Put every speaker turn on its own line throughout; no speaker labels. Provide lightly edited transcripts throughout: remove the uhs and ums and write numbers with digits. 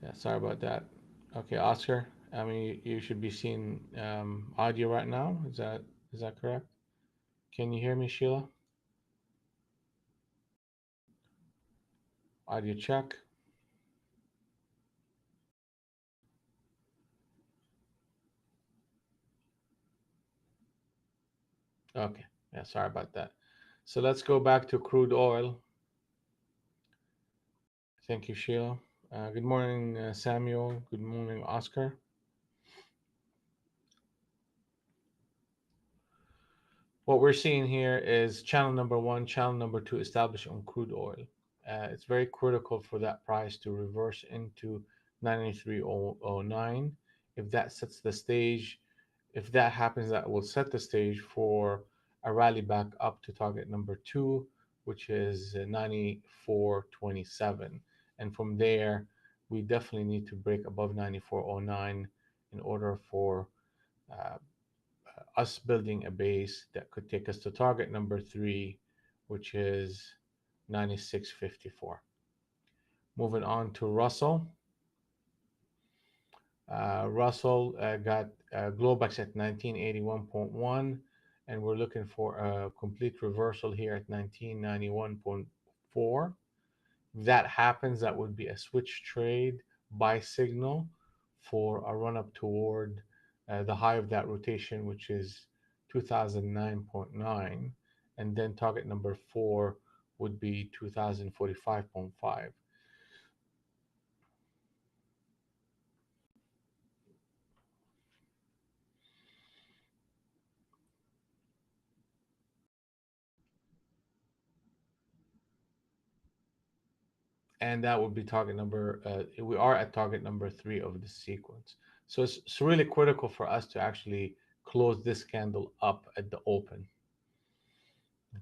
Yeah, sorry about that. Okay, Oscar. I mean, you should be seeing audio right now. Is that correct? Can you hear me, Sheila? Audio check. Okay. Yeah, sorry about that. So let's go back to crude oil. Thank you, Sheila. Good morning, Samuel. Good morning, Oscar. What we're seeing here is channel number one, channel number two established on crude oil. It's very critical for that price to reverse into 93.09. If that sets the stage, if that happens, that will set the stage for a rally back up to target number two, which is 94.27. And from there, we definitely need to break above 94.09 in order for uh, us building a base that could take us to target number three, which is 96.54. Moving on to Russell. Russell got Globex at 1981.1, and we're looking for a complete reversal here at 1991.4. If that happens, that would be a switch trade buy signal for a run up toward the high of that rotation, which is 2009.9. And then target number four would be 2045.5. And that would be target number, we are at target number three of the sequence. So it's really critical for us to actually close this candle up at the open.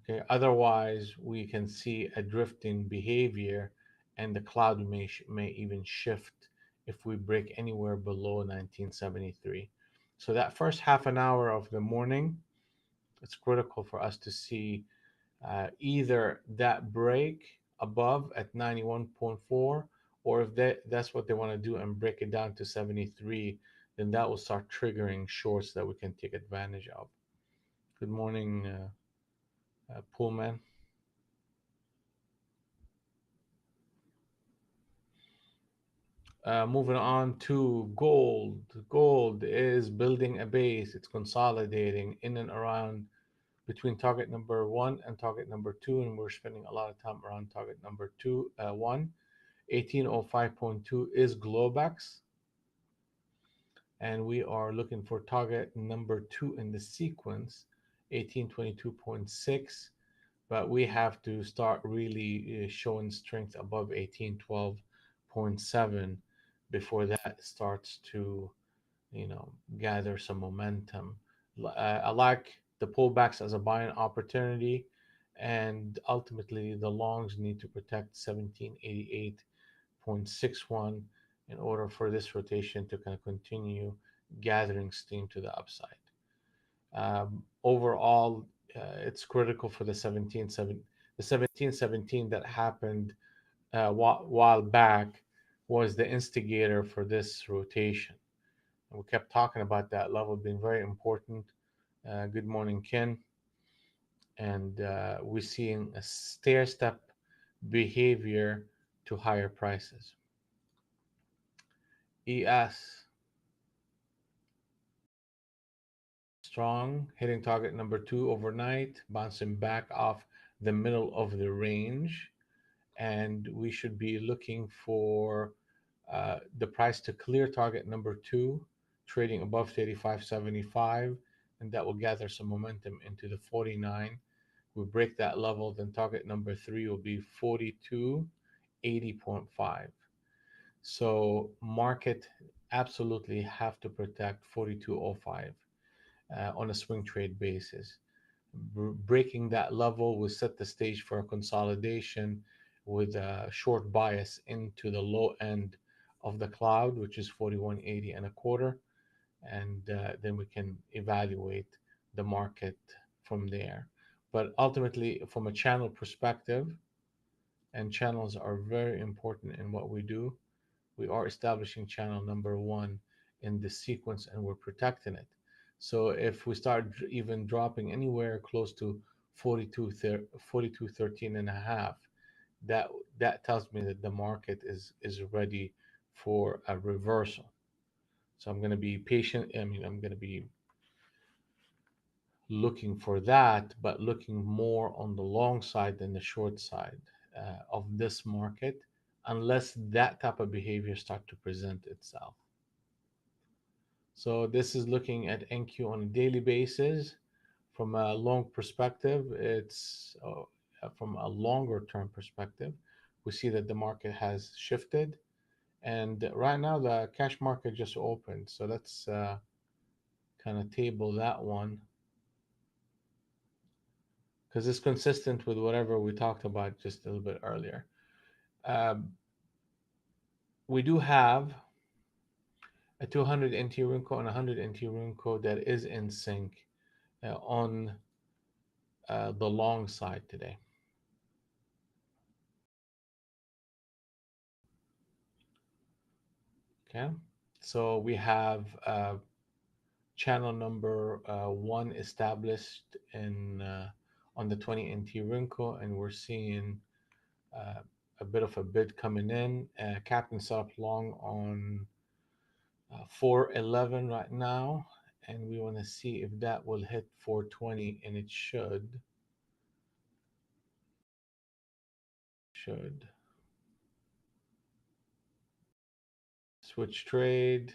Okay, otherwise we can see a drifting behavior, and the cloud may even shift if we break anywhere below 1973. So that first half an hour of the morning, it's critical for us to see either that break above at 91.4, or if that's what they want to do and break it down to 73, then that will start triggering shorts that we can take advantage of. Good morning, Pullman. Moving on to gold. Gold is building a base. It's consolidating in and around between target number one and target number two, and we're spending a lot of time around target number two. 1805.2 is Globex, and we are looking for target number two in the sequence, 1822.6. But we have to start really showing strength above 1812.7 before that starts to, gather some momentum. I like the pullbacks as a buying opportunity, and ultimately the longs need to protect 1788.61 in order for this rotation to kind of continue gathering steam to the upside. Overall, it's critical for the 1717 that happened a while back was the instigator for this rotation. And we kept talking about that level being very important. Good morning, Ken. And we're seeing a stair step behavior to higher prices. ES strong, hitting target number two overnight, bouncing back off the middle of the range. And we should be looking for the price to clear target number two, trading above 35.75, and that will gather some momentum into the 49. We break that level, then target number three will be 42.80.5. So market absolutely have to protect 42.05 on a swing trade basis. Breaking that level will set the stage for a consolidation with a short bias into the low end of the cloud, which is 41.80 and a quarter. And then we can evaluate the market from there. But ultimately, from a channel perspective, and channels are very important in what we do, we are establishing channel number one in the sequence, and we're protecting it. So if we start even dropping anywhere close to 42.13 and a half, that that tells me that the market is ready for a reversal. So I'm going to be patient. I mean, I'm going to be looking for that, but looking more on the long side than the short side of this market, unless that type of behavior start to present itself. So this is looking at NQ on a daily basis. From a long perspective, it's from a longer term perspective, we see that the market has shifted, and right now the cash market just opened. So let's kind of table that one because it's consistent with whatever we talked about just a little bit earlier. Um, we do have a 200 NT Runco and a 100 NT Runco that is in sync on the long side today. Okay, so we have channel number one established in on the 20 NT Runco, and we're seeing uh, a bit of a bid coming in. Captain set up long on 411 right now, and we want to see if that will hit 420, and it should switch trade.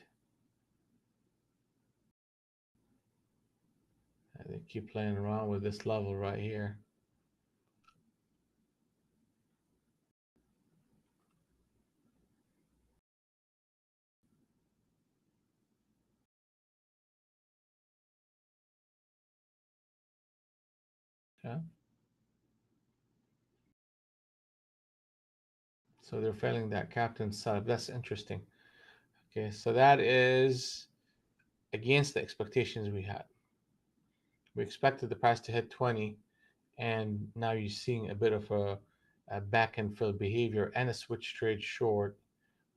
They keep playing around with this level right here. Okay, so they're failing that captain setup. That's interesting. Okay, so that is against the expectations we had. We expected the price to hit 20, and now you're seeing a bit of a back and fill behavior and a switch trade short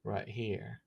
right here.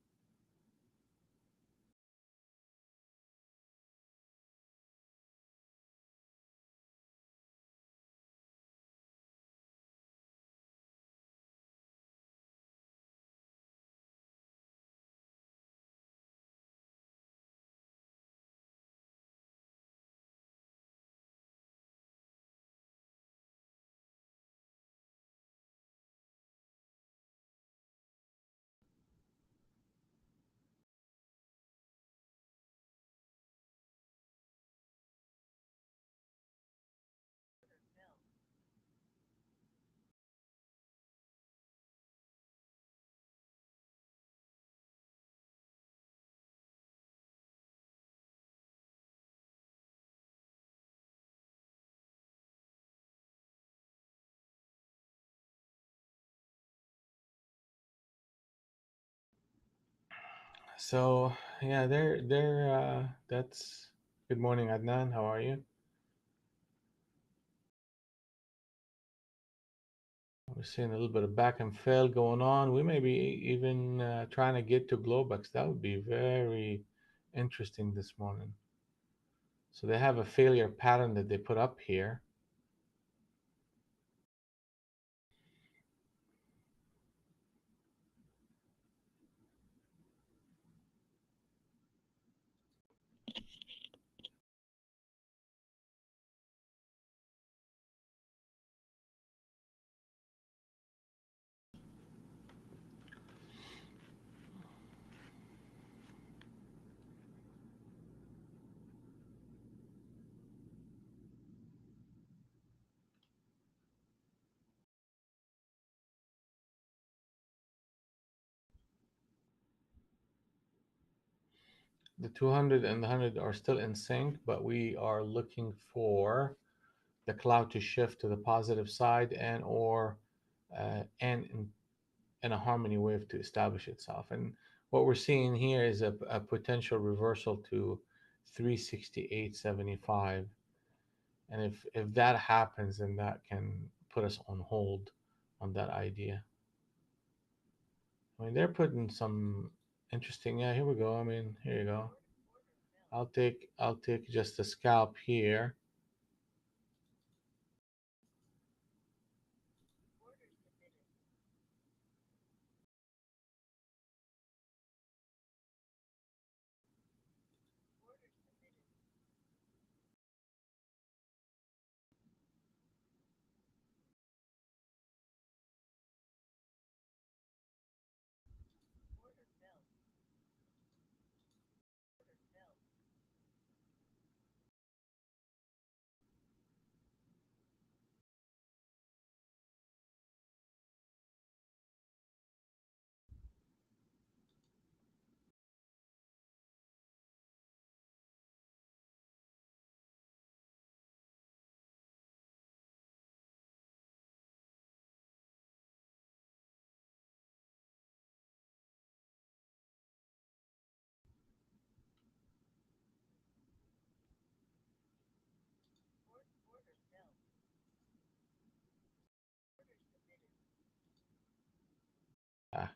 So yeah, that's good morning, Adnan. How are you? We're seeing a little bit of back and fill going on. We may be even trying to get to Globex. That would be very interesting this morning. So they have a failure pattern that they put up here. The 200 and the 100 are still in sync, but we are looking for the cloud to shift to the positive side and or and in a harmony wave to establish itself. And what we're seeing here is a potential reversal to 368.75. And if that happens, then that can put us on hold on that idea. I mean, they're putting some interesting. Yeah, here we go. I mean, here you go. I'll take just a scalp here. Ah,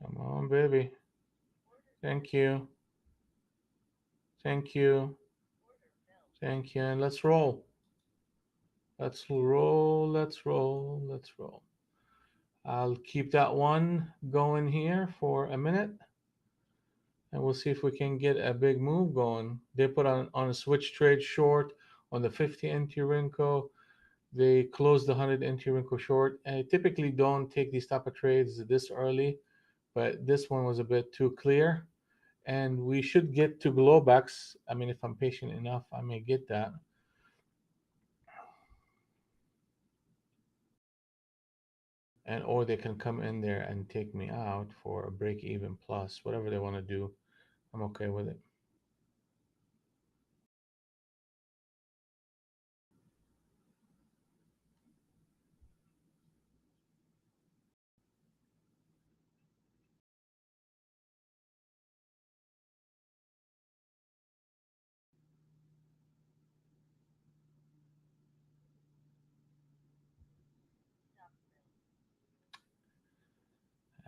come on, baby. Thank you. Thank you. Thank you. And let's roll. Let's roll. Let's roll. Let's roll. I'll keep that one going here for a minute, and we'll see if we can get a big move going. They put on a switch trade short on the 50 NT Rinko. They closed the 100 NT Rinko short. And I typically don't take these type of trades this early, but this one was a bit too clear. And we should get to Globex. I mean, if I'm patient enough, I may get that. And or they can come in there and take me out for a break even plus, whatever they want to do. I'm okay with it.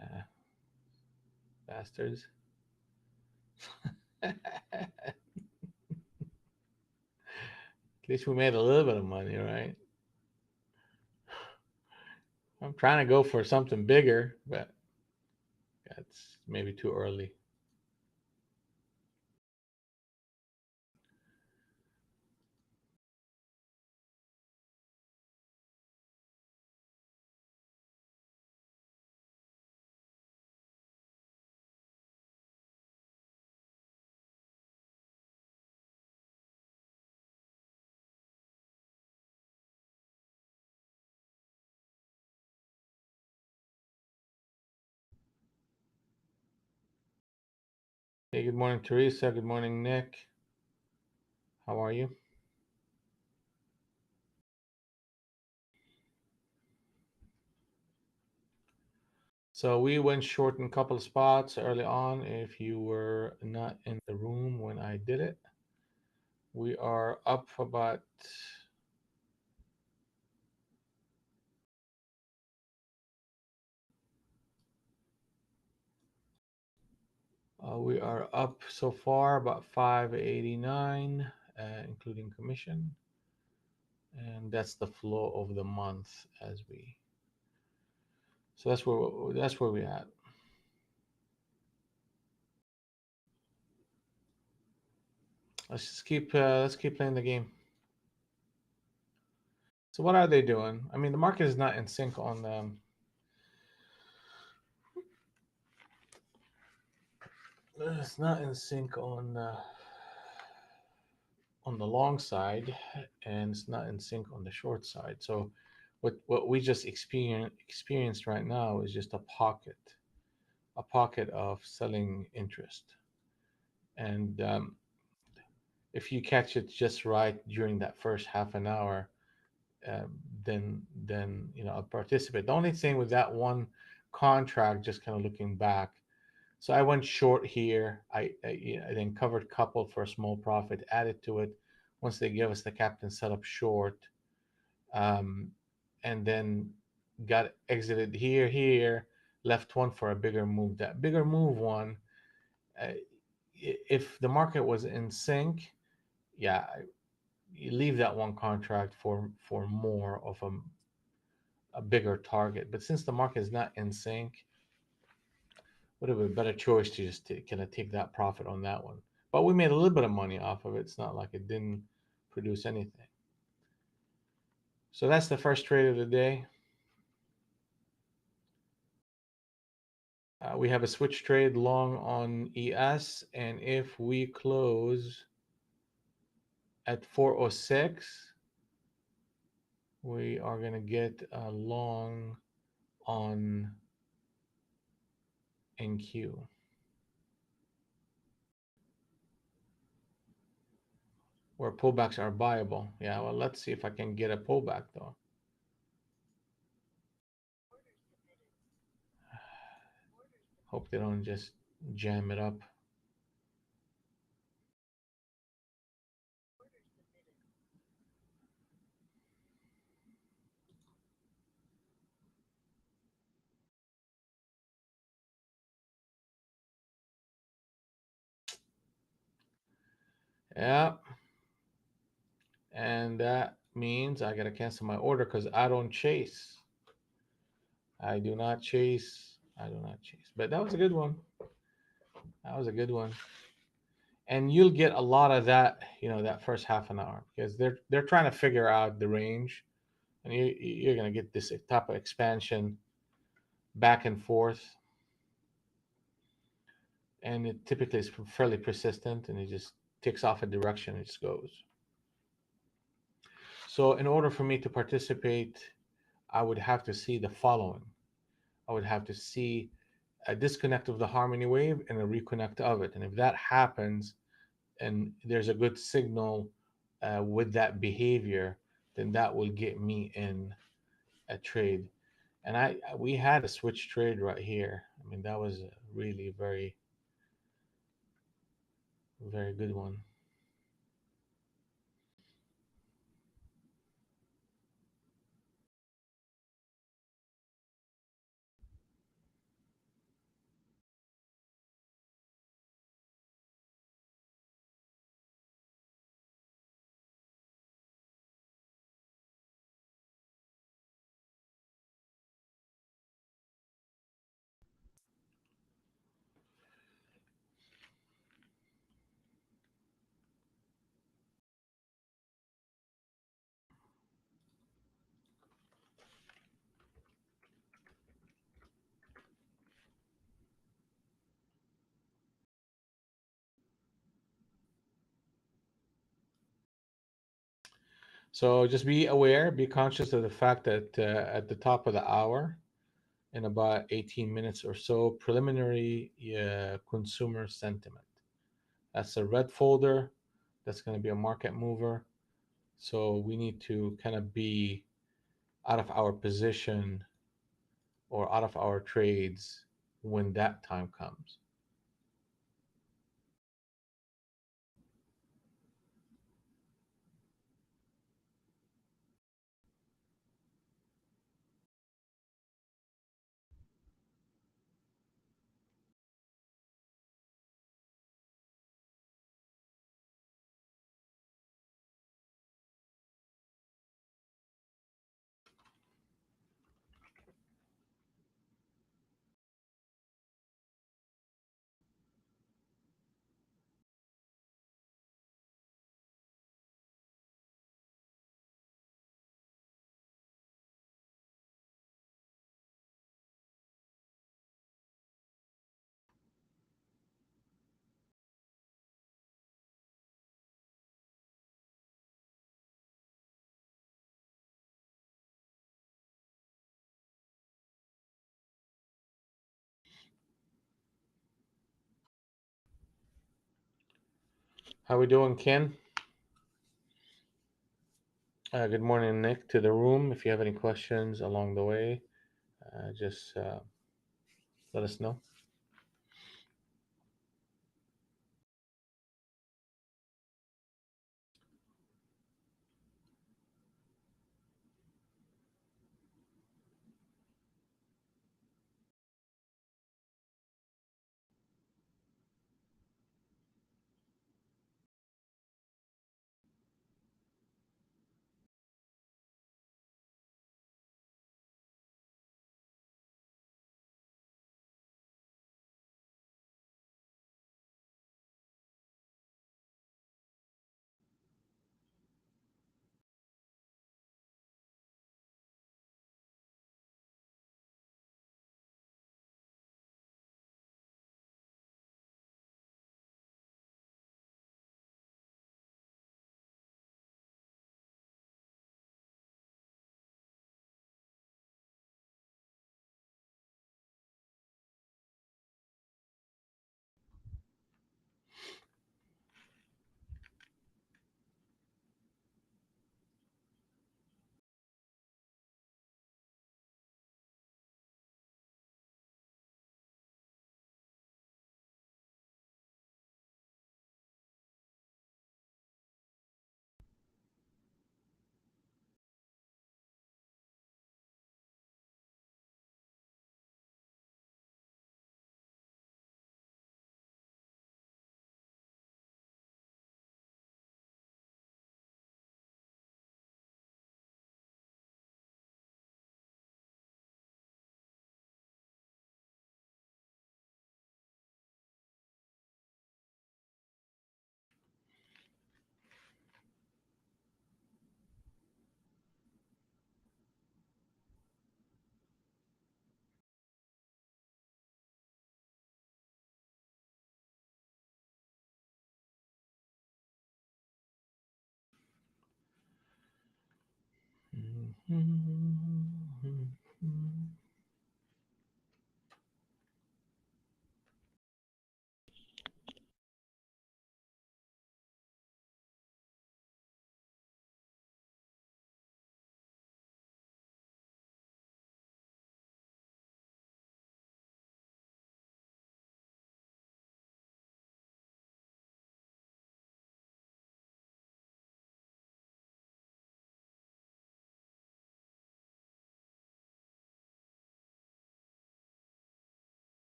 Uh, bastards. At least we made a little bit of money, right? I'm trying to go for something bigger, but that's maybe too early. Hey, good morning, Teresa. Good morning, Nick. How are you? So we went short in a couple of spots early on. If you were not in the room when I did it, we are up about we are up so far about 589, including commission, and that's the flow of the month as we. So that's where we at. Let's keep playing the game. So what are they doing? I mean, the market is not in sync on it's not in sync on the long side, and it's not in sync on the short side. So what we just experienced right now is just a pocket of selling interest. And if you catch it just right during that first half an hour, then I'll participate. The only thing with that one contract, just kind of looking back. So I went short here. I then covered couple for a small profit, added to it. Once they gave us the captain set up short, um, and then got exited here, left one for a bigger move. That bigger move one, uh, if the market was in sync, yeah, you leave that one contract for more of a bigger target. But since the market is not in sync, would have been a better choice to just kind of take that profit on that one. But we made a little bit of money off of it. It's not like it didn't produce anything. So that's the first trade of the day. We have a switch trade long on ES, and if we close at 406, we are going to get a long on NQ. Where pullbacks are buyable. Yeah, well, let's see if I can get a pullback though. Hope they don't just jam it up. Yeah, and that means I gotta cancel my order because I don't chase. I do not chase. I do not chase. But that was a good one. That was a good one. And you'll get a lot of that, that first half an hour because they're trying to figure out the range, and you're gonna get this type of expansion back and forth, and it typically is fairly persistent, and it just takes off a direction, it just goes. So in order for me to participate, I would have to see the following. I would have to see a disconnect of the harmony wave and a reconnect of it. And if that happens and there's a good signal with that behavior, then that will get me in a trade. And we had a switch trade right here. I mean, that was a really very, very good one. So just be aware, be conscious of the fact that at the top of the hour, in about 18 minutes or so, preliminary consumer sentiment. That's a red folder. That's going to be a market mover. So we need to kind of be out of our position or out of our trades when that time comes. How we doing, Ken? Good morning, Nick, to the room. If you have any questions along the way, just Let us know.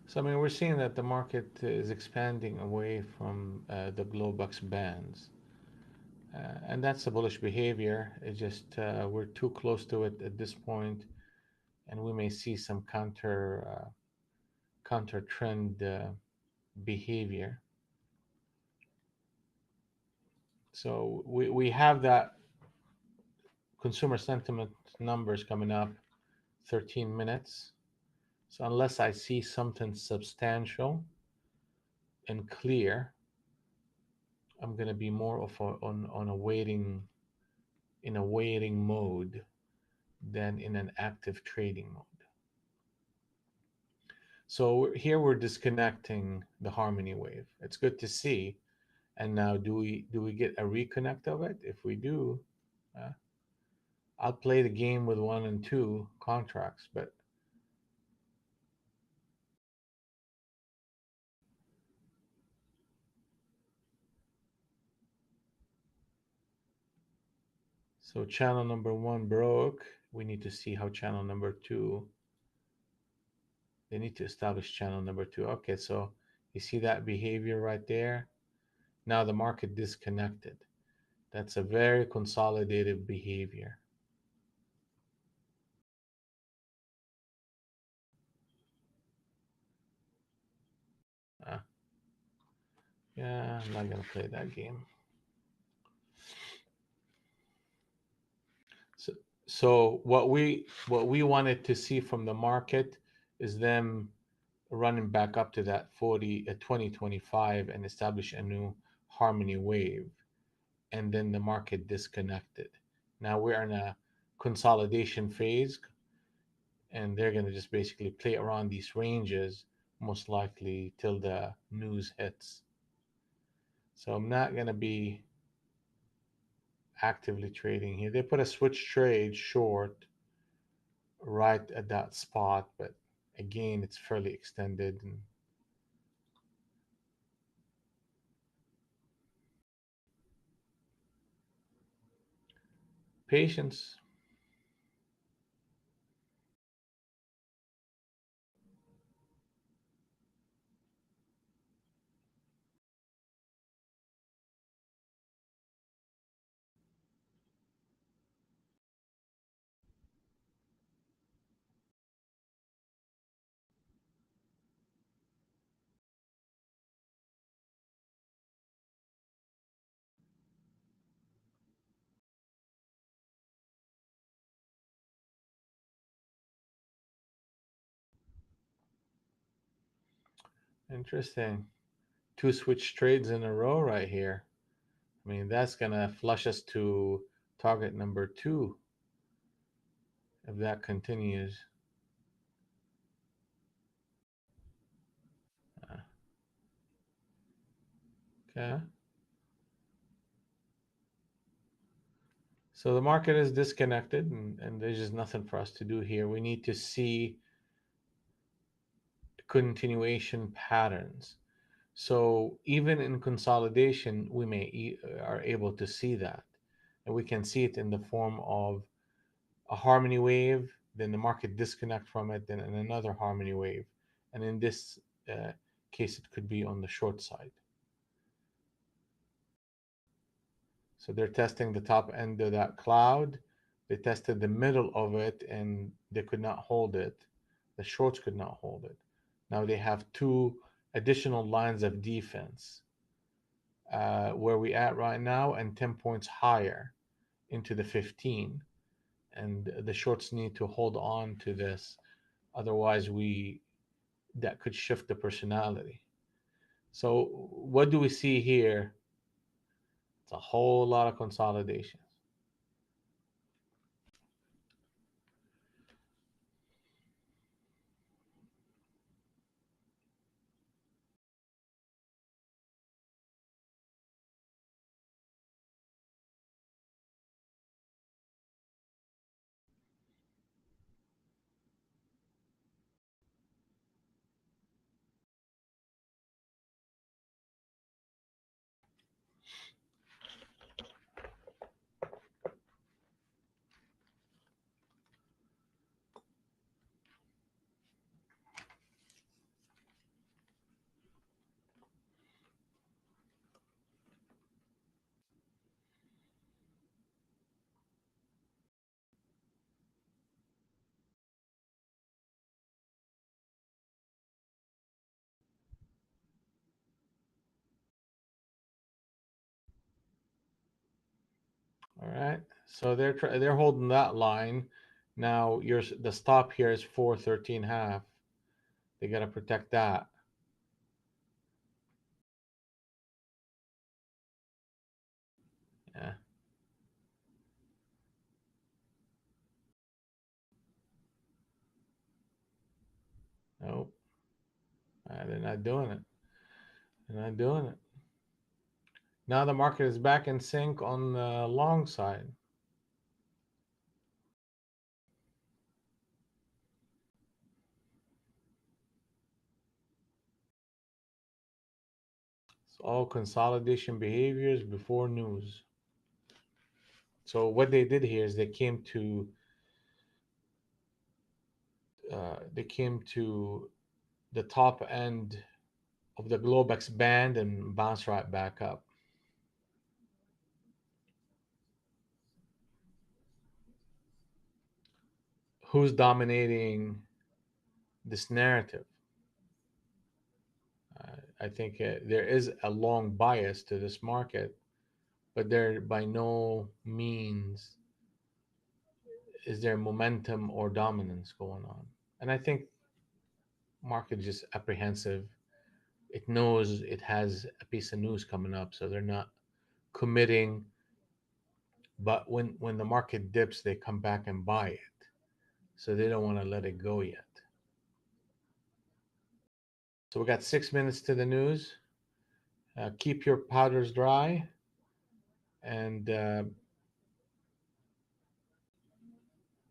So, I mean, we're seeing that the market is expanding away from the Globex bands. And that's a bullish behavior. It's just we're too close to it at this point, and we may see some counter trend behavior. So we have that consumer sentiment numbers coming up 13 minutes. So unless I see something substantial and clear, I'm going to be more of on a waiting in a waiting mode than in an active trading mode. So here we're disconnecting the harmony wave. It's good to see. And now do we get a reconnect of it? If we do, uh, I'll play the game with one and two contracts. But so channel number one broke. We need to see how channel number two. They need to establish channel number two. Okay, so you see that behavior right there. Now the market disconnected. That's a very consolidated behavior. Uh, yeah, I'm not gonna play that game. So, so what we wanted to see from the market is them running back up to that 2025 and establish a new harmony wave, and then the market disconnected. Now we're in a consolidation phase, and they're going to just basically play around these ranges most likely till the news hits. So I'm not going to be actively trading here. They put a switch trade short right at that spot, but again, it's fairly extended. And patience. Interesting. Two switch trades in a row right here. I mean, that's going to flush us to target number two if that continues. Uh, Okay. So the market is disconnected, and there's just nothing for us to do here. We need to see continuation patterns. So even in consolidation, we are able to see that, and we can see it in the form of a harmony wave, then the market disconnect from it, then another harmony wave, and in this uh, case, it could be on the short side. So they're testing the top end of that cloud. They tested the middle of it, and they could not hold it. The shorts could not hold it. Now they have two additional lines of defense, where we at right now, and 10 points higher into the 15. And the shorts need to hold on to this. Otherwise, that could shift the personality. So what do we see here? It's a whole lot of consolidations. All right. So they're holding that line. Now the stop here is 413 half. They got to protect that. Yeah. Nope. They're not doing it. They're not doing it. Now the market is back in sync on the long side. It's all consolidation behaviors before news. So what they did here is they came to the top end of the Globex band and bounced right back up. Who's dominating this narrative? I think there is a long bias to this market, but there by no means is there momentum or dominance going on. And I think market is just apprehensive. It knows it has a piece of news coming up, so they're not committing. But when the market dips, they come back and buy it, so they don't want to let it go yet. So we got 6 minutes to the news. Keep your powders dry, and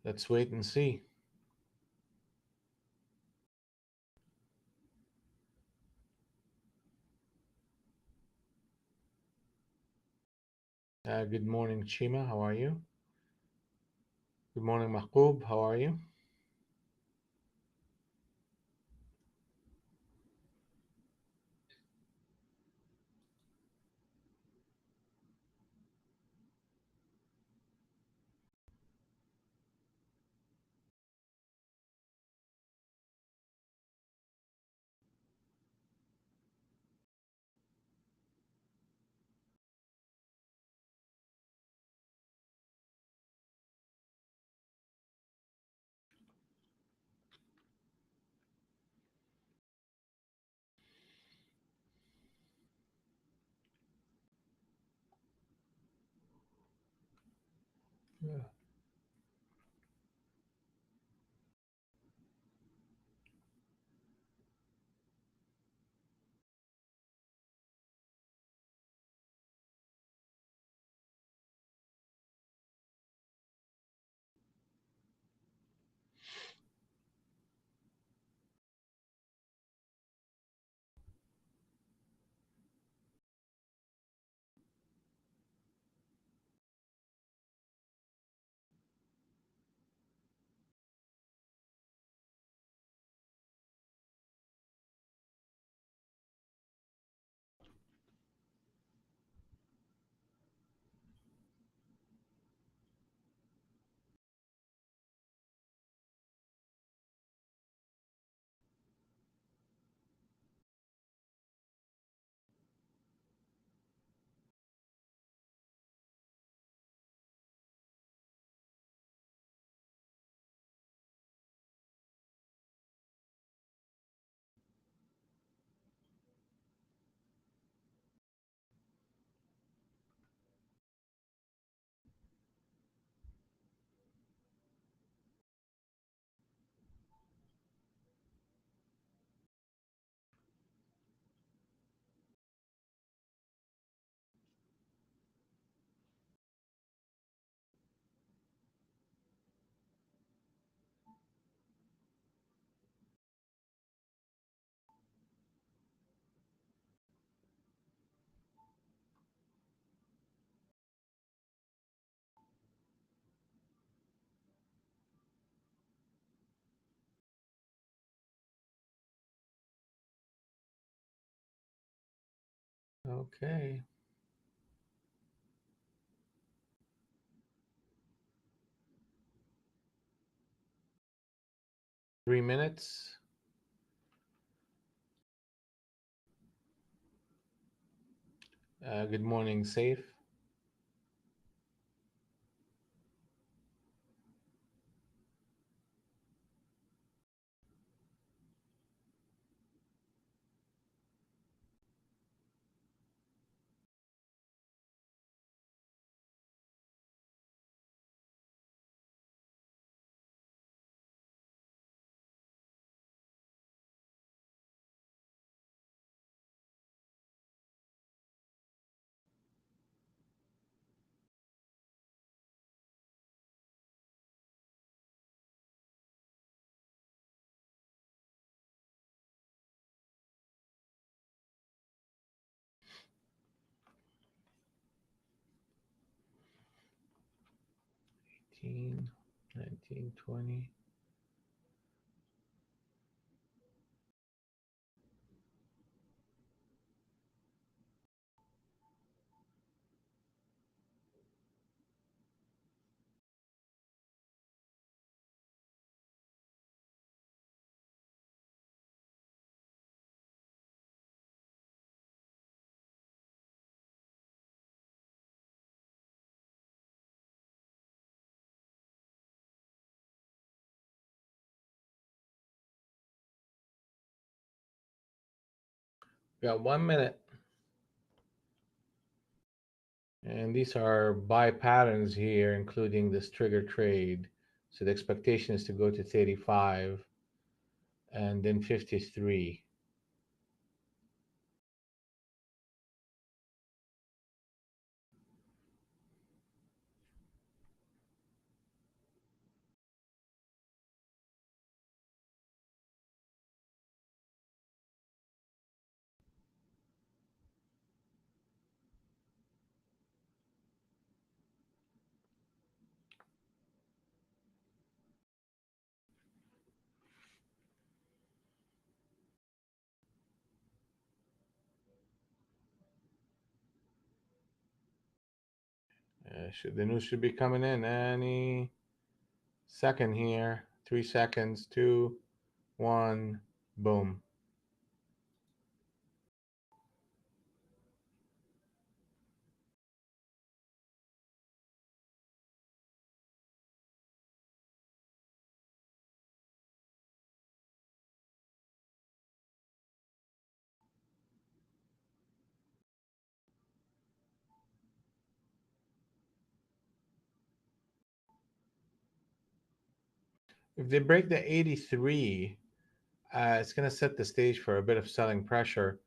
let's wait and see. Good morning, Chima. How are you? Good morning, Mahbub. How are you? Yeah. Okay. 3 minutes. Good morning, Safe. Eighteen, 19, 20. We got 1 minute. And these are buy patterns here, including this trigger trade. So the expectation is to go to 35 and then 53. The news should be coming in any second here. 3 seconds, two, one, boom. If they break the 83, it's going to set the stage for a bit of selling pressure.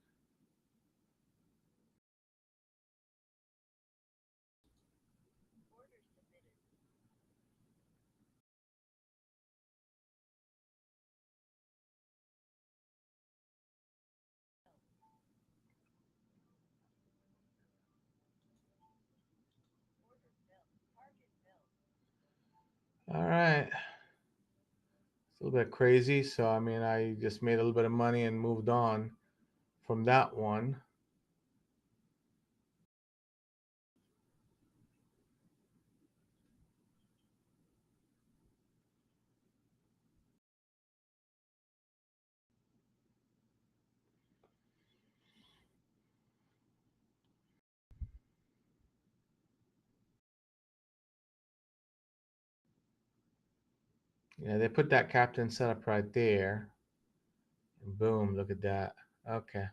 All right. It's a little bit crazy. So, I mean, I just made a little bit of money and moved on from that one. Yeah, they put that captain setup right there. And boom, look at that. Okay.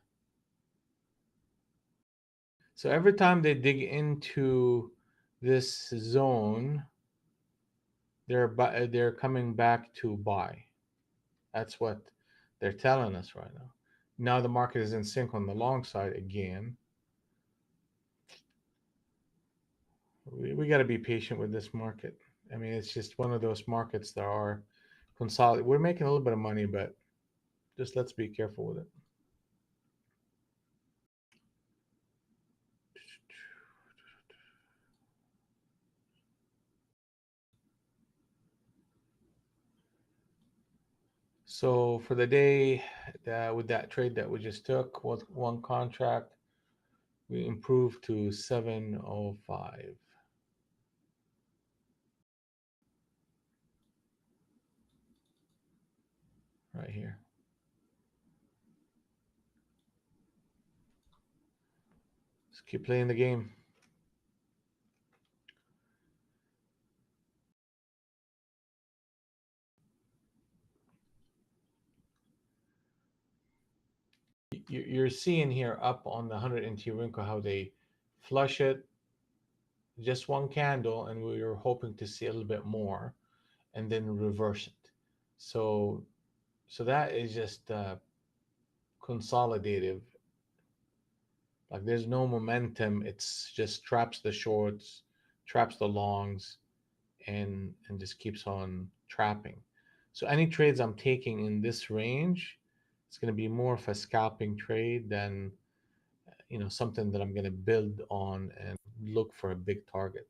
So every time they dig into this zone, they're coming back to buy. That's what they're telling us right now. Now the market is in sync on the long side again. We got to be patient with this market. I mean, it's just one of those markets that are consolidated. We're making a little bit of money, but just let's be careful with it. So for the day, with that trade that we just took, with one contract, we improved to 705 right here. Just keep playing the game. You're seeing here up on the 100 NT wrinkle how they flush it, just one candle, and we were hoping to see a little bit more and then reverse it. So that is just consolidative. Like there's no momentum. It's just traps the shorts, traps the longs, and just keeps on trapping. So any trades I'm taking in this range, it's going to be more of a scalping trade than something that I'm going to build on and look for a big target.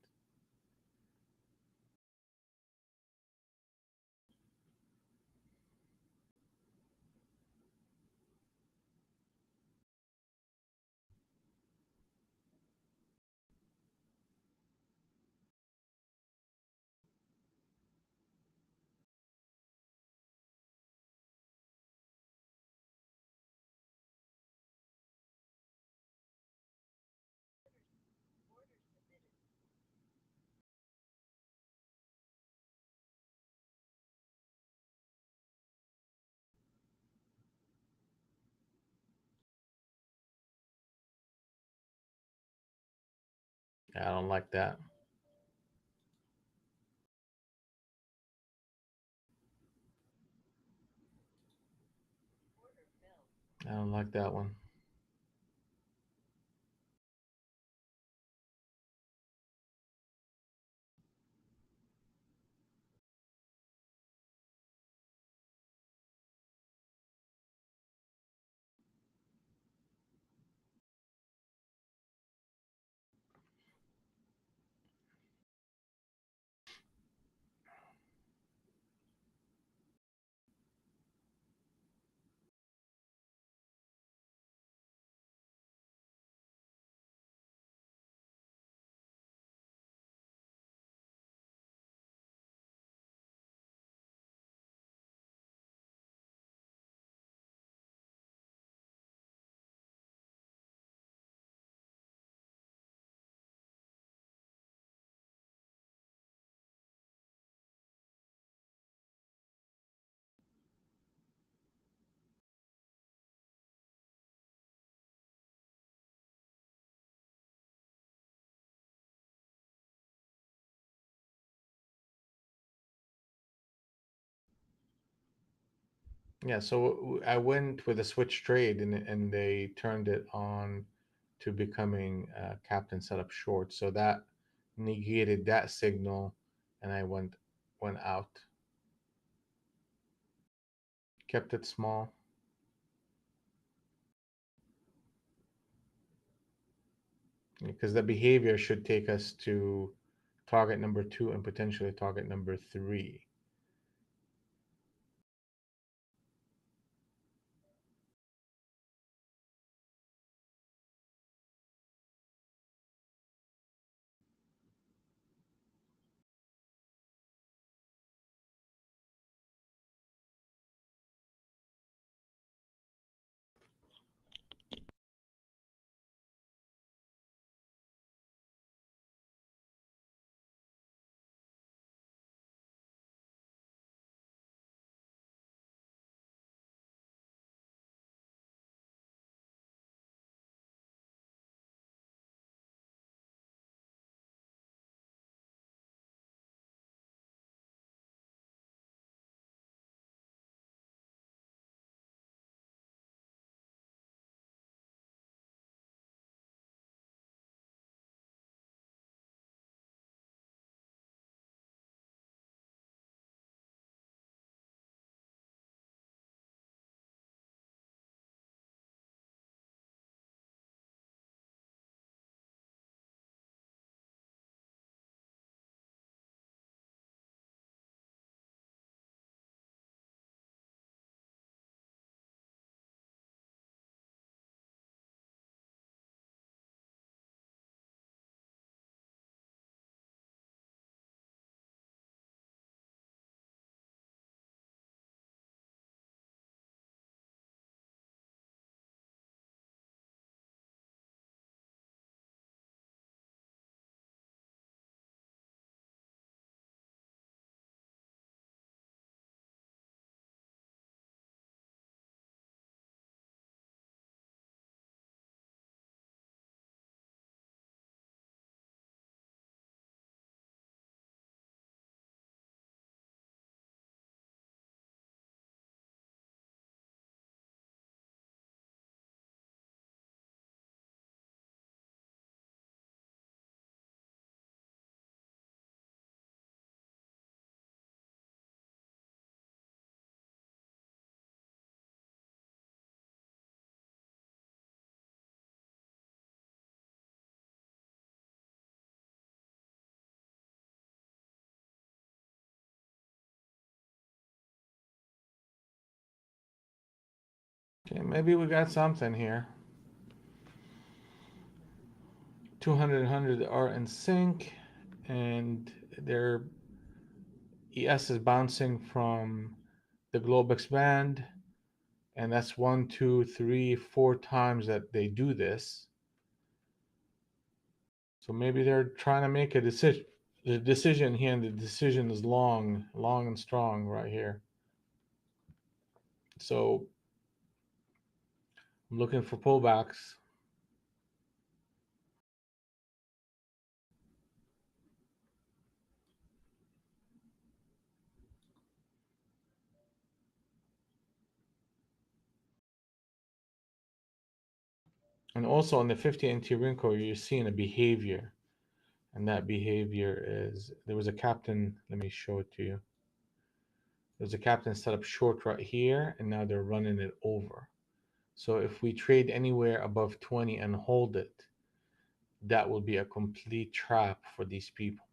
I don't like that. I don't like that one. Yeah, so I went with a switch trade, and they turned it on to becoming captain setup short. So that negated that signal, and I went out, kept it small. Because the behavior should take us to target number two and potentially target number three. Okay, maybe we got something here. 200 are in sync, and their ES is bouncing from the Globex band, and that's one, two, three, four times that they do this. So maybe they're trying to make a decision. The decision here, and the decision is long, long and strong right here. So I'm looking for pullbacks. And also on the 50 NT Rinko, you're seeing a behavior. And that behavior is, there was a captain, let me show it to you. There's a captain set up short right here, and now they're running it over. So if we trade anywhere above 20 and hold it, that will be a complete trap for these people.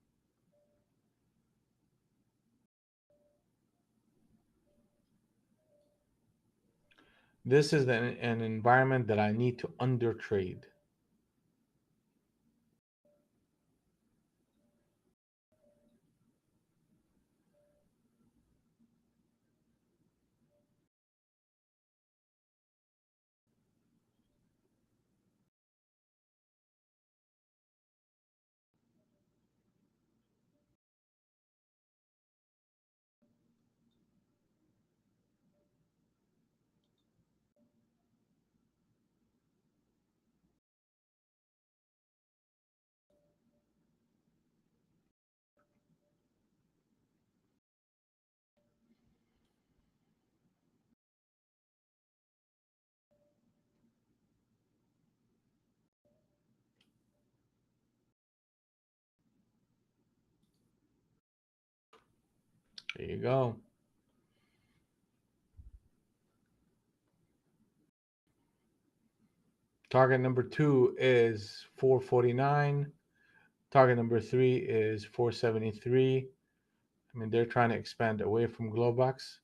This is an environment that I need to undertrade. There you go. Target number 2 is 449. Target number 3 is 473. I mean, they're trying to expand away from Globex.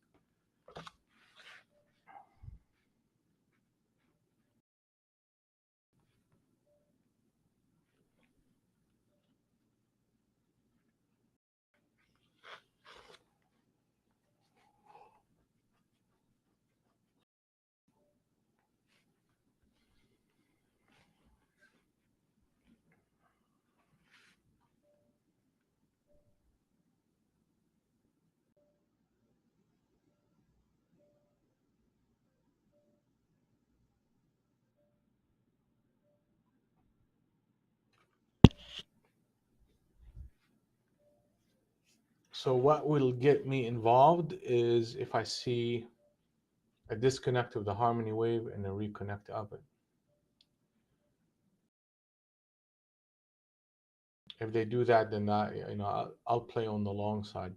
So what will get me involved is if I see a disconnect of the harmony wave and a reconnect of it. If they do that, then I'll play on the long side.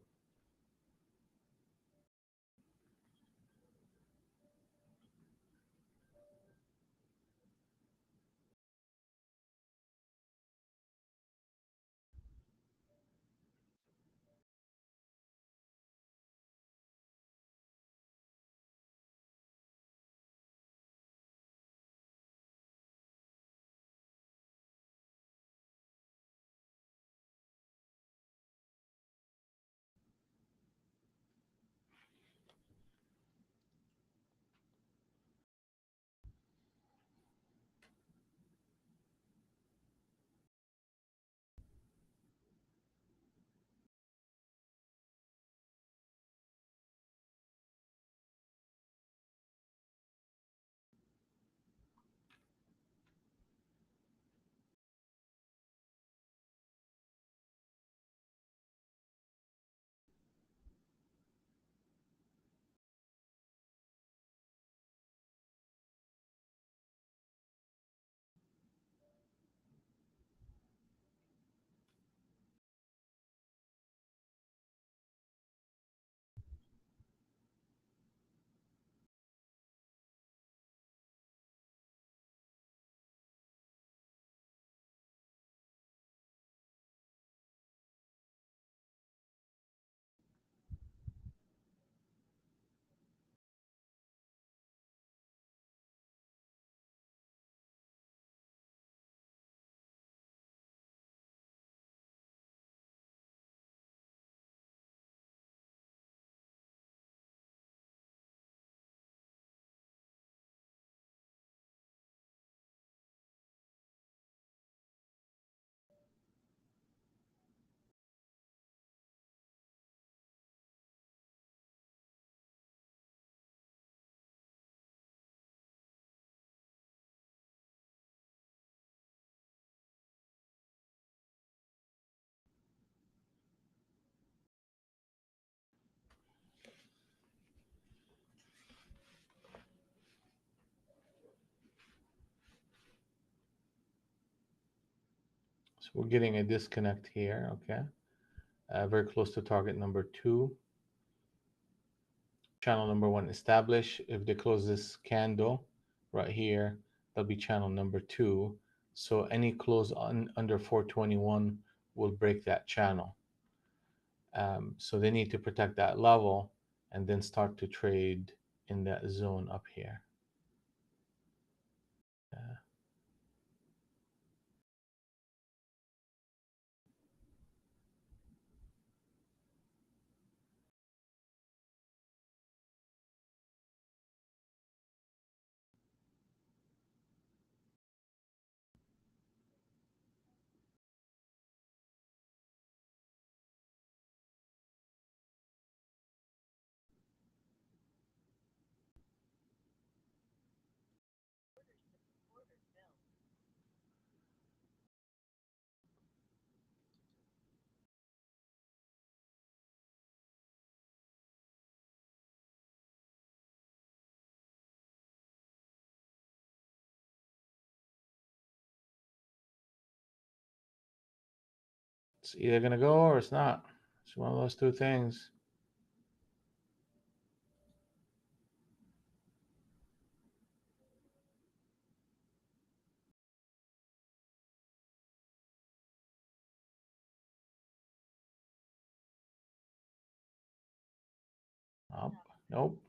So we're getting a disconnect here, okay? Very close to target number 2. Channel number 1 established. If they close this candle right here, that'll be channel number 2. So any close under 421 will break that channel. So they need to protect that level and then start to trade in that zone up here. Uh, it's either gonna go or it's not. It's one of those two things. Nope.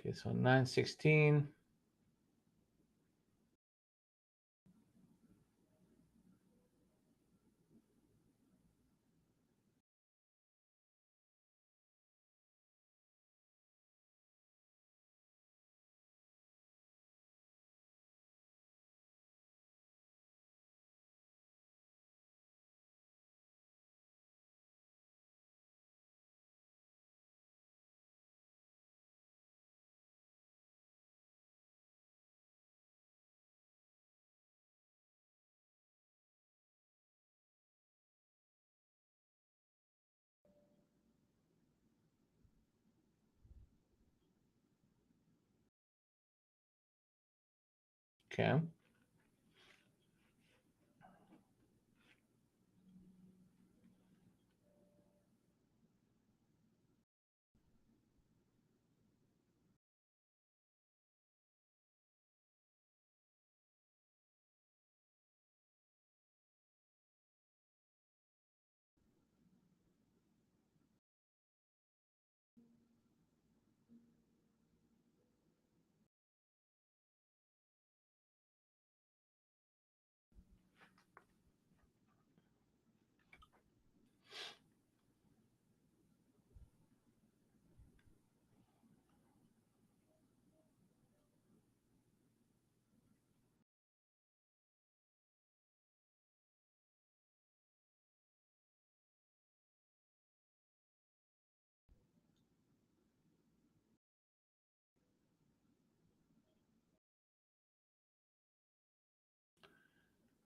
Okay, so 916. Okay.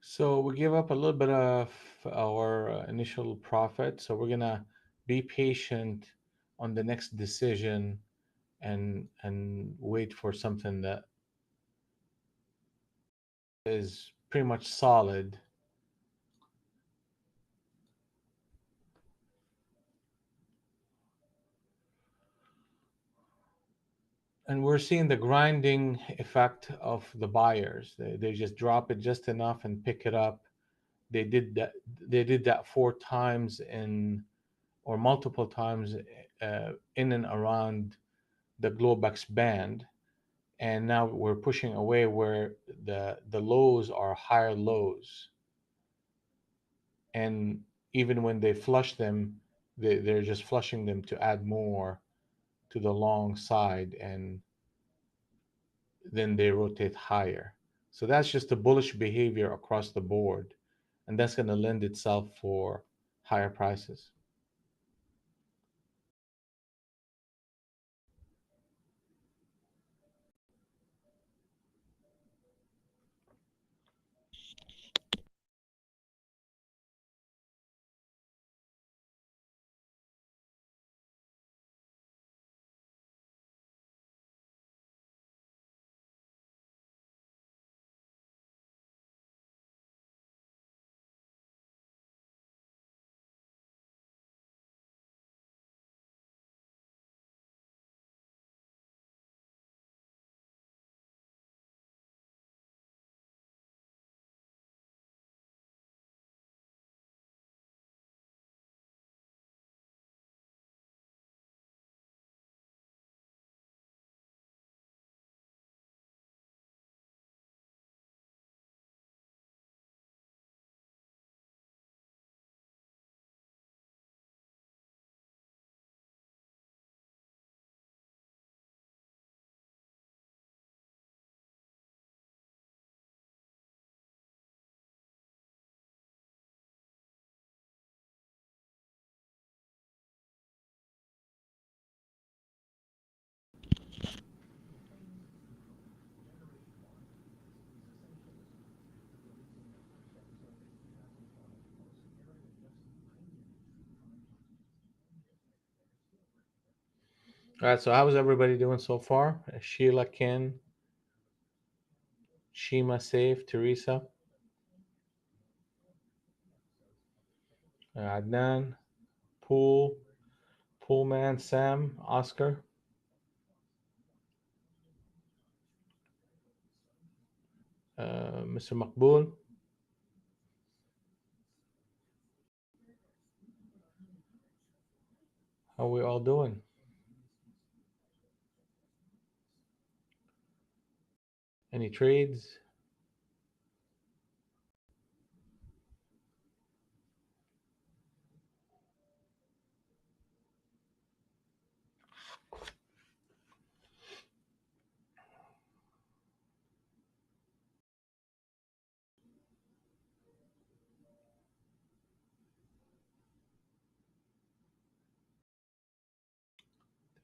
So we give up a little bit of our initial profit. So we're gonna be patient on the next decision and wait for something that is pretty much solid. And we're seeing the grinding effect of the buyers. They just drop it just enough and pick it up. They did that. They did that 4 times in, or multiple times, in and around the Globex band, and now we're pushing away where the lows are higher lows, and even when they flush them, they're just flushing them to add more to the long side, and then they rotate higher. So that's just the bullish behavior across the board, and that's going to lend itself for higher prices. All right, so how's everybody doing so far? Sheila, Ken, Shima, Safe, Teresa. Adnan, Pool, Poolman, Sam, Oscar, Mr. Makbul. How we all doing? Any trades?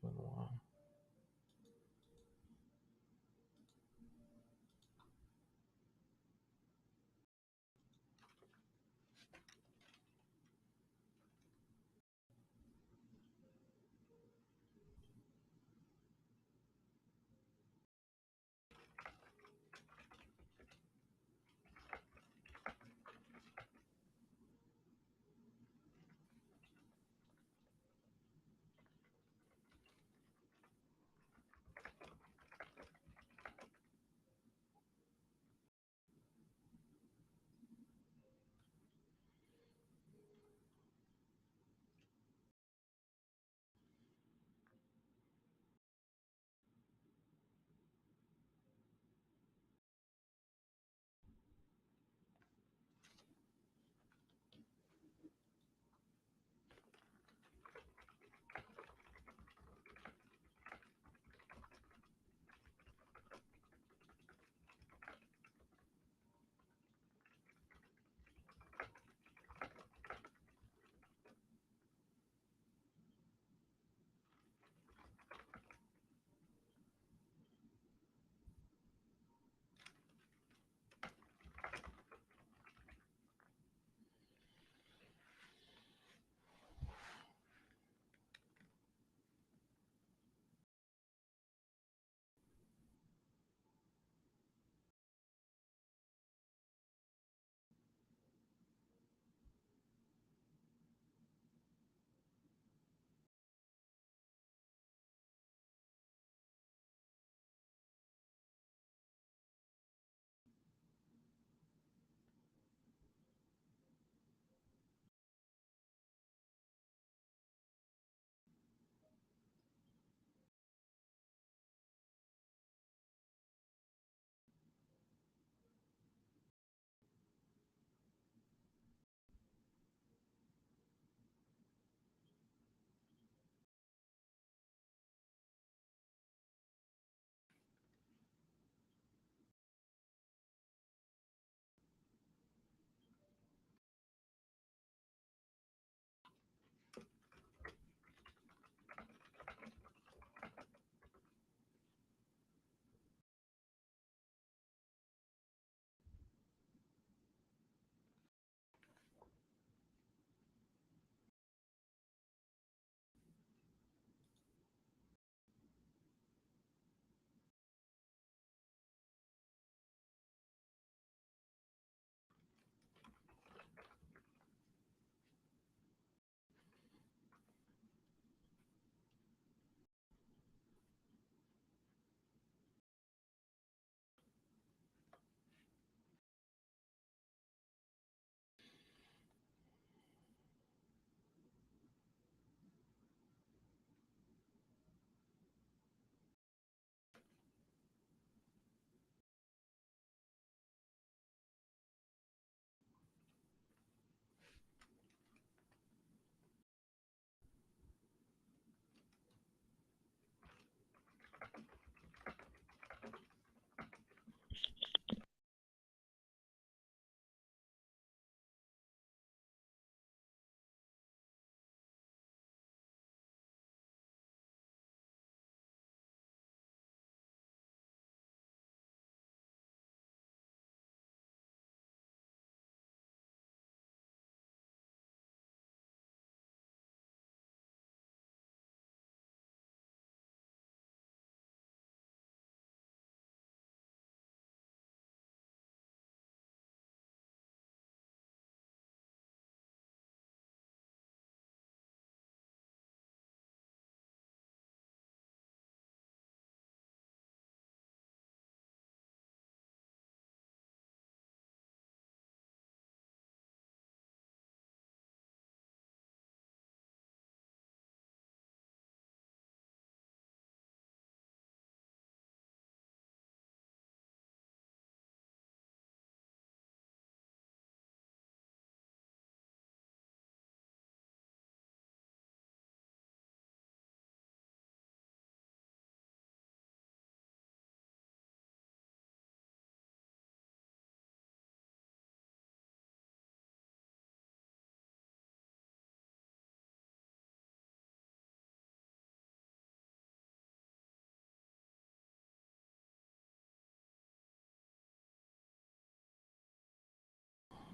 Doing well.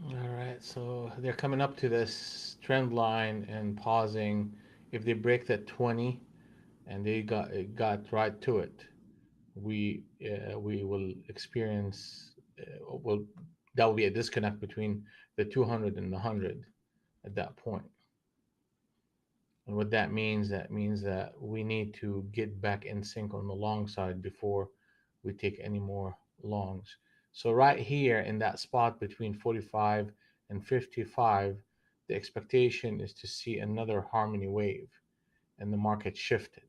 All right, so they're coming up to this trend line and pausing. If they break that 20 and they got right to it, we will experience well, that will be a disconnect between the 200 and the 100 at that point. And what that means that we need to get back in sync on the long side before we take any more longs. So right here in that spot between 45 and 55, the expectation is to see another harmony wave and the market shifted.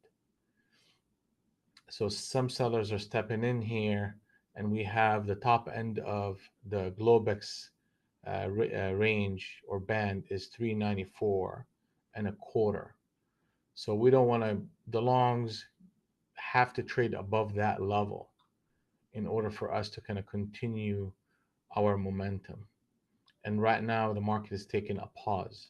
So some sellers are stepping in here, and we have the top end of the Globex range or band is 394 and a quarter. So we don't want to, the longs have to trade above that level in order for us to kind of continue our momentum. And right now, the market is taking a pause.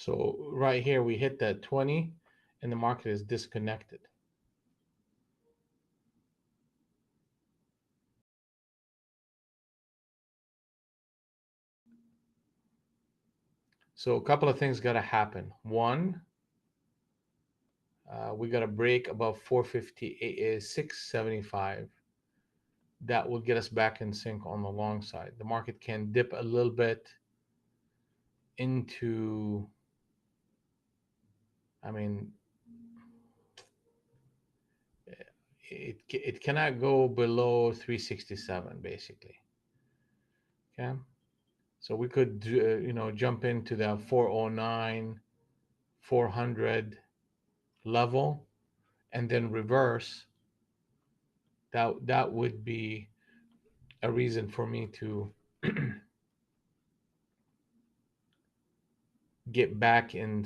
So right here, we hit that 20 and the market is disconnected. So a couple of things got to happen. One, we got to break above 458, 675. That will get us back in sync on the long side. The market can dip a little bit into, I mean, it cannot go below 367 basically. Okay. So we could, jump into the 409, 400 level and then reverse. That would be a reason for me to get back in,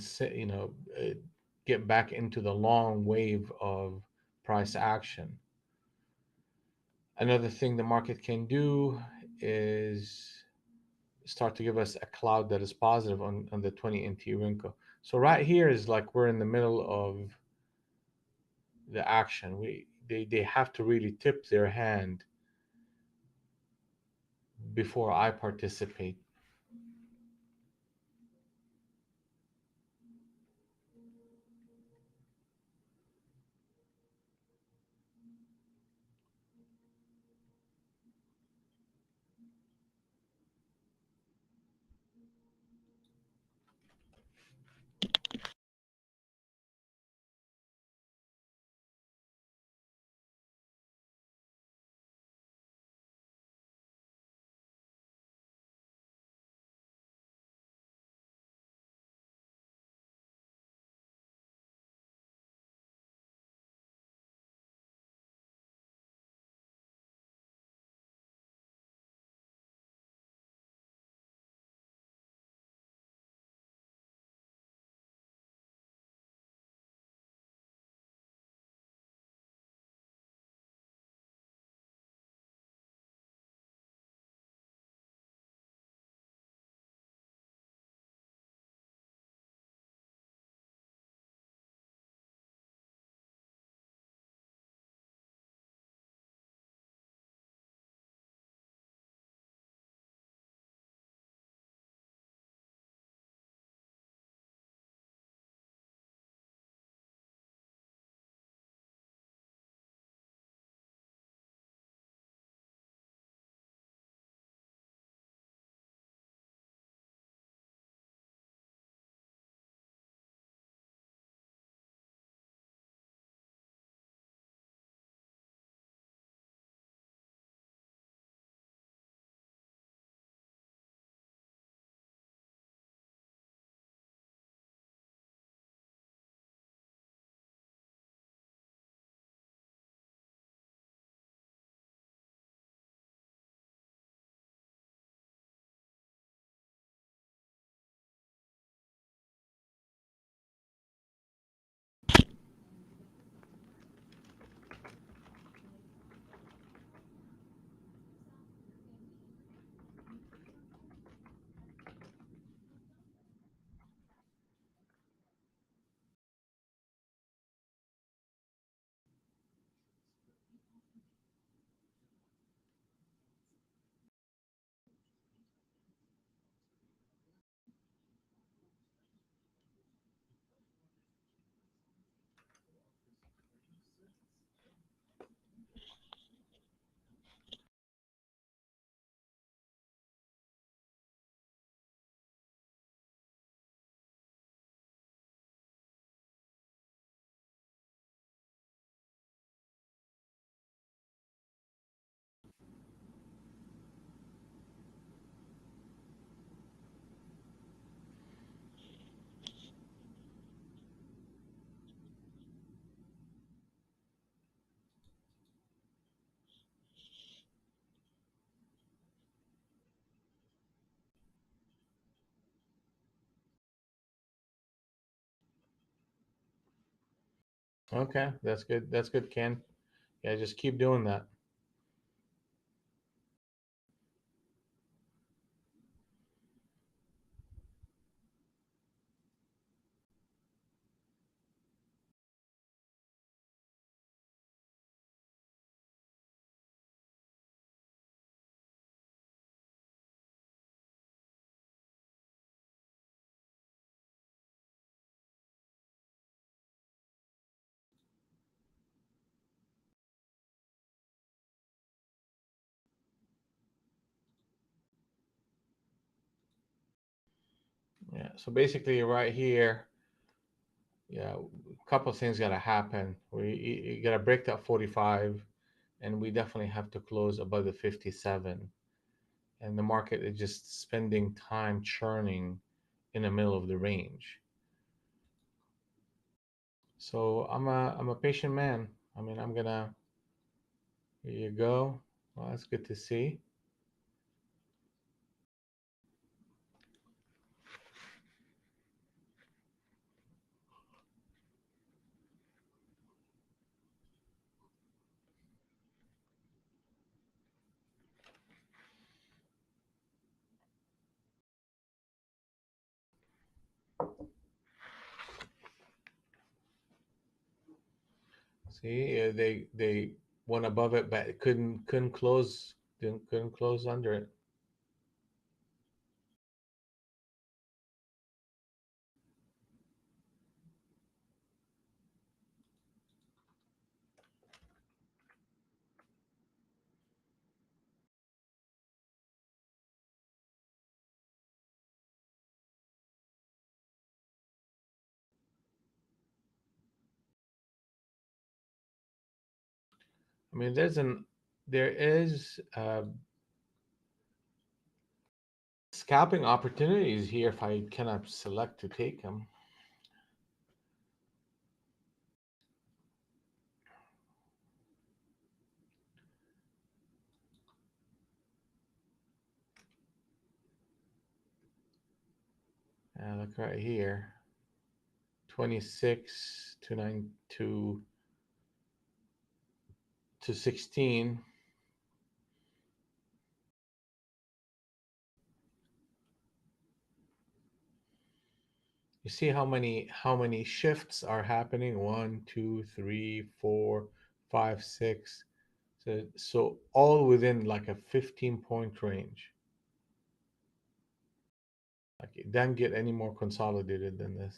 get back into the long wave of price action. Another thing the market can do is start to give us a cloud that is positive on the 20 NT Rinko. So right here is like we're in the middle of the action. They have to really tip their hand before I participate. Okay, that's good. That's good, Ken. Yeah, just keep doing that. Yeah. So basically, right here, yeah, a couple of things gotta happen. You gotta break that 45, and we definitely have to close above the 57. And the market is just spending time churning in the middle of the range. So I'm a patient man. I mean, I'm gonna. Here you go. Well, that's good to see. See, they went above it, but it couldn't close. Couldn't close under it. I mean, there is scalping opportunities here if I cannot select to take them. Look right here, 26 to 9 to 16. You see how many shifts are happening? One, two, three, four, five, six. So all within like a 15-point range. Like it doesn't get any more consolidated than this.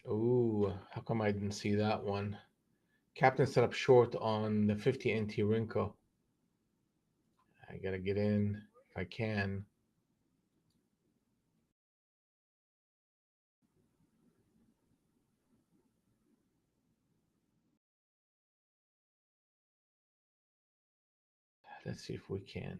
Ooh, how come I didn't see that one? Captain set up short on the 50 NT Rinko. I gotta get in if I can. Let's see if we can.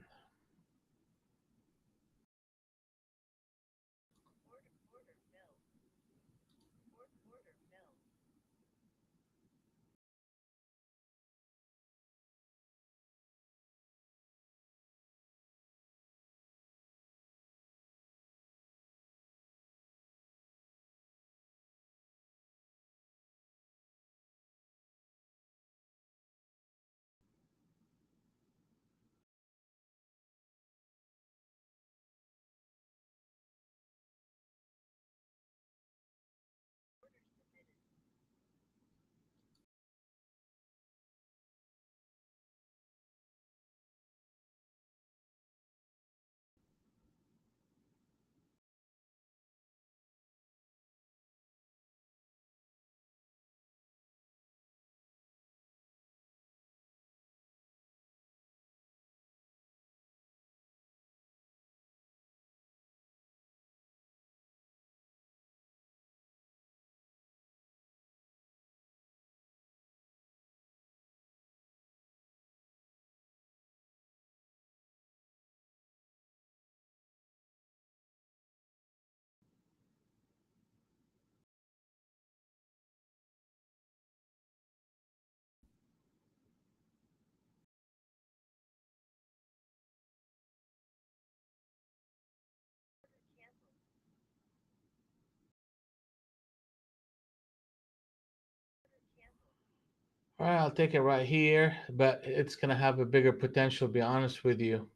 All right, I'll take it right here, but it's gonna have a bigger potential, to be honest with you.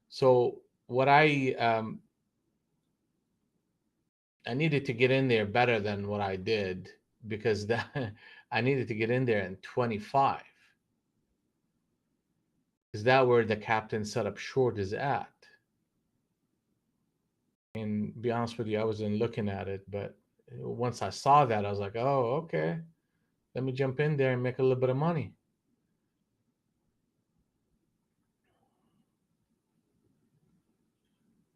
So what I needed to get in there better than what I did, because that I needed to get in there in 25. Is that where the captain set up short is at? And be honest with you, I wasn't looking at it, but once I saw that, I was like, oh, okay, let me jump in there and make a little bit of money.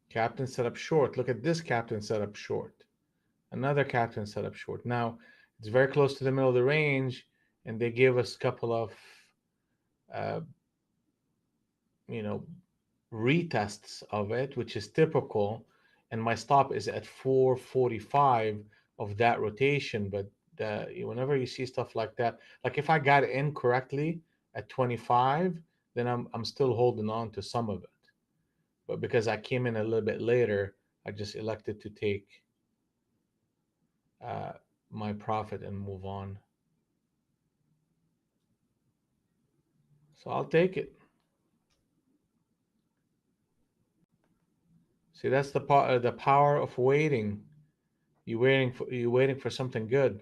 Captain set up short. Look at this captain set up short. Another captain set up short. Now it's very close to the middle of the range, and they gave us a couple of, uh, you know, retests of it, which is typical. And my stop is at 445 of that rotation. But whenever you see stuff like that, like if I got in correctly at 25, then I'm still holding on to some of it. But because I came in a little bit later, I just elected to take uh, my profit and move on. So I'll take it. See, that's the power of waiting. You waiting for something good.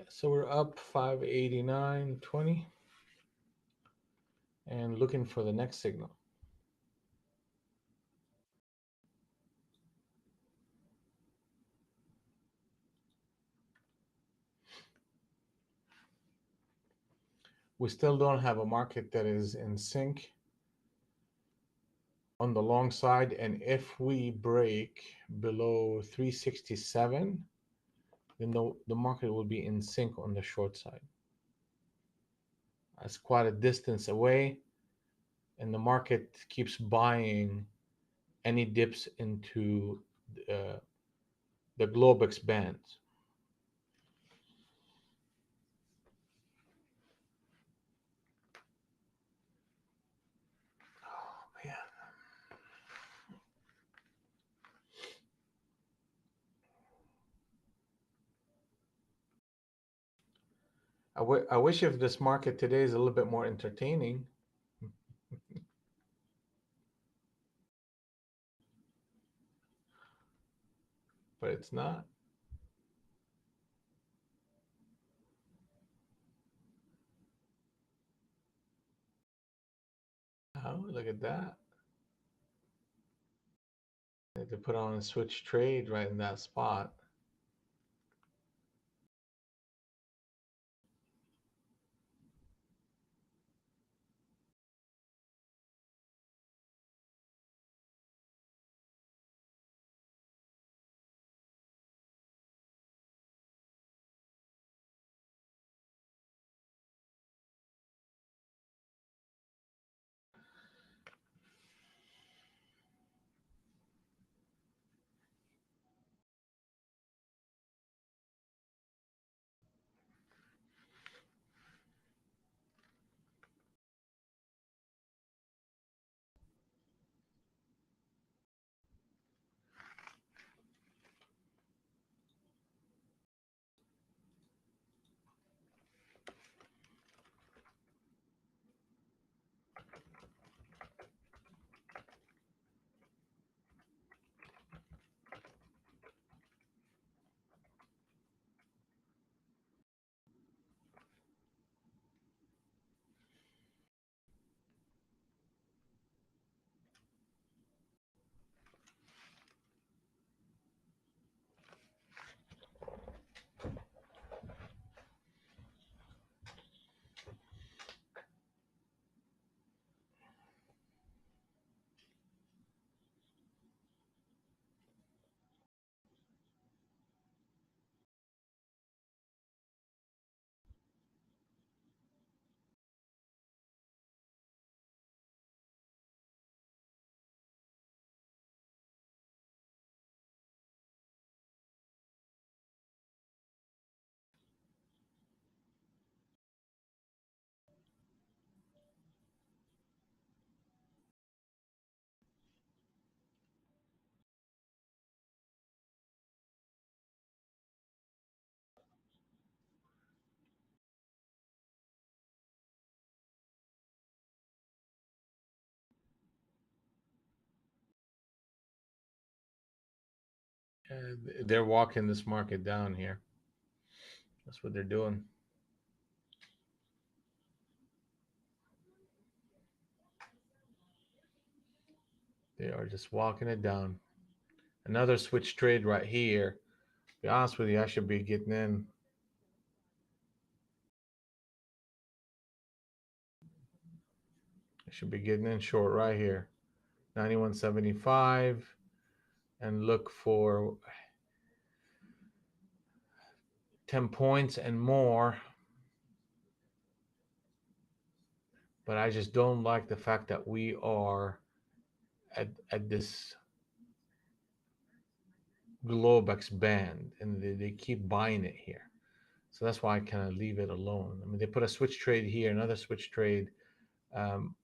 So we're up 589.20 and looking for the next signal. We still don't have a market that is in sync on the long side, and if we break below 367, then the market will be in sync on the short side. That's quite a distance away, and the market keeps buying any dips into uh, the Globex band. Oh, man. I wish if this market today is a little bit more entertaining. but it's not. Oh, look at that. I had to put on a switch trade right in that spot. They're walking this market down here. That's what they're doing. They are just walking it down. Another switch trade right here. To be honest with you, I should be getting in. I should be getting in short right here. 91.75 and look for 10 points and more. But I just don't like the fact that we are at this Globex band and they keep buying it here. So that's why I kind of leave it alone. I mean, they put a switch trade here, another switch trade. Um,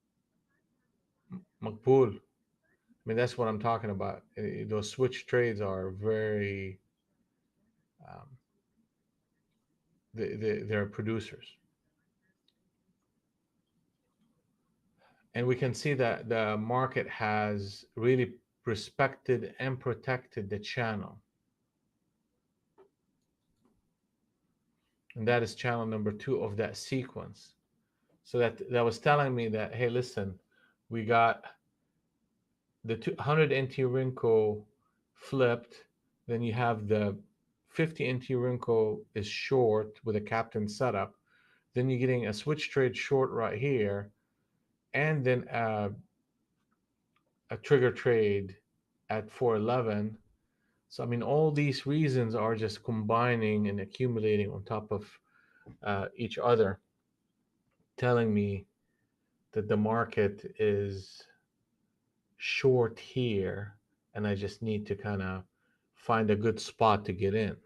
Makbul. I mean, that's what I'm talking about. Those switch trades are very, um, they're producers. And we can see that the market has really respected and protected the channel. And that is channel number 2 of that sequence. So that was telling me that, hey, listen, we got the 200 NT Rinko flipped. Then you have the 50 NT Rinko is short with a captain setup. Then you're getting a switch trade short right here, and then a trigger trade at 411. So I mean, all these reasons are just combining and accumulating on top of each other, telling me that the market is short here, and I just need to kind of find a good spot to get in.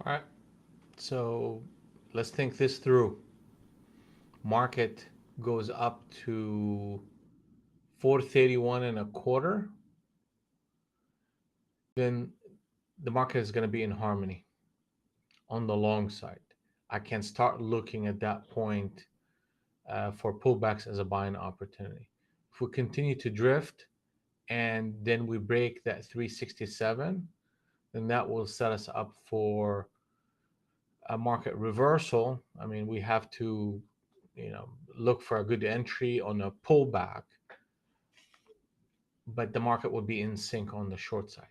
All right. So let's think this through. Market goes up to 431 and a quarter, then the market is going to be in harmony on the long side. I can start looking at that point for pullbacks as a buying opportunity. If we continue to drift and then we break that 367, then that will set us up for a market reversal. I mean, we have to, look for a good entry on a pullback, but the market will be in sync on the short side.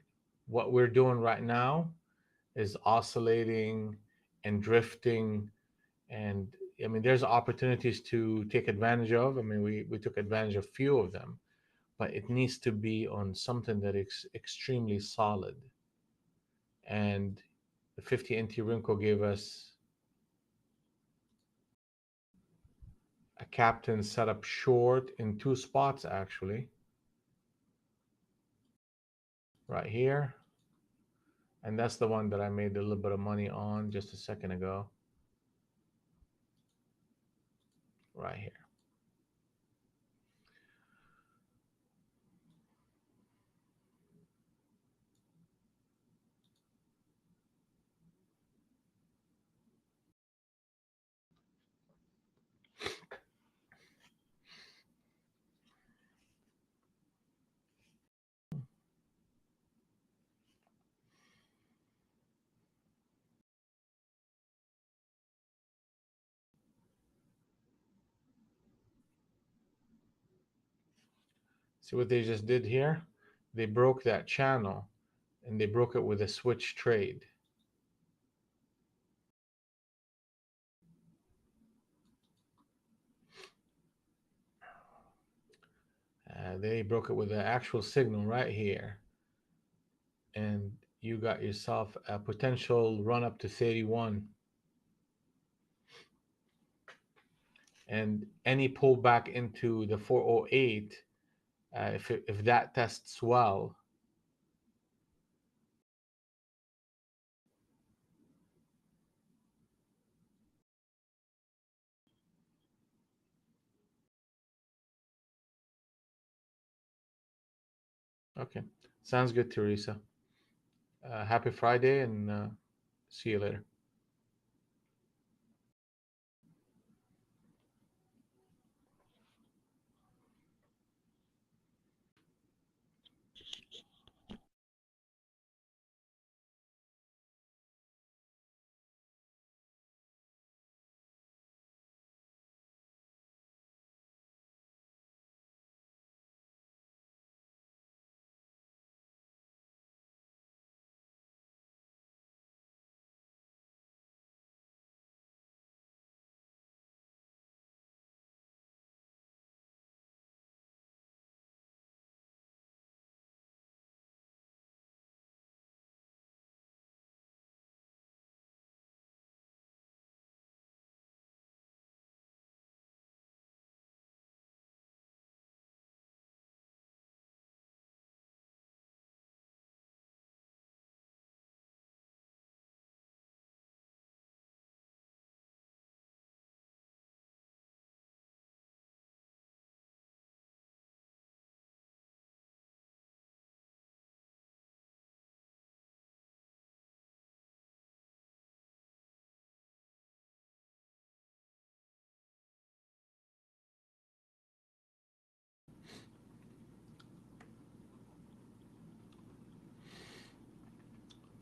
What we're doing right now is oscillating and drifting, and I mean, there's opportunities to take advantage of. I mean, we took advantage of few of them, but it needs to be on something that is extremely solid. And the 50 NT Rinko gave us a captain set up short in two spots, actually, right here. And that's the one that I made a little bit of money on just a second ago, right here. See what they just did here? They broke that channel and they broke it with a switch trade. They broke it with an actual signal right here. And you got yourself a potential run up to 31. And any pullback into the 408, if that tests well, okay. Sounds good, Teresa. Happy Friday, and see you later.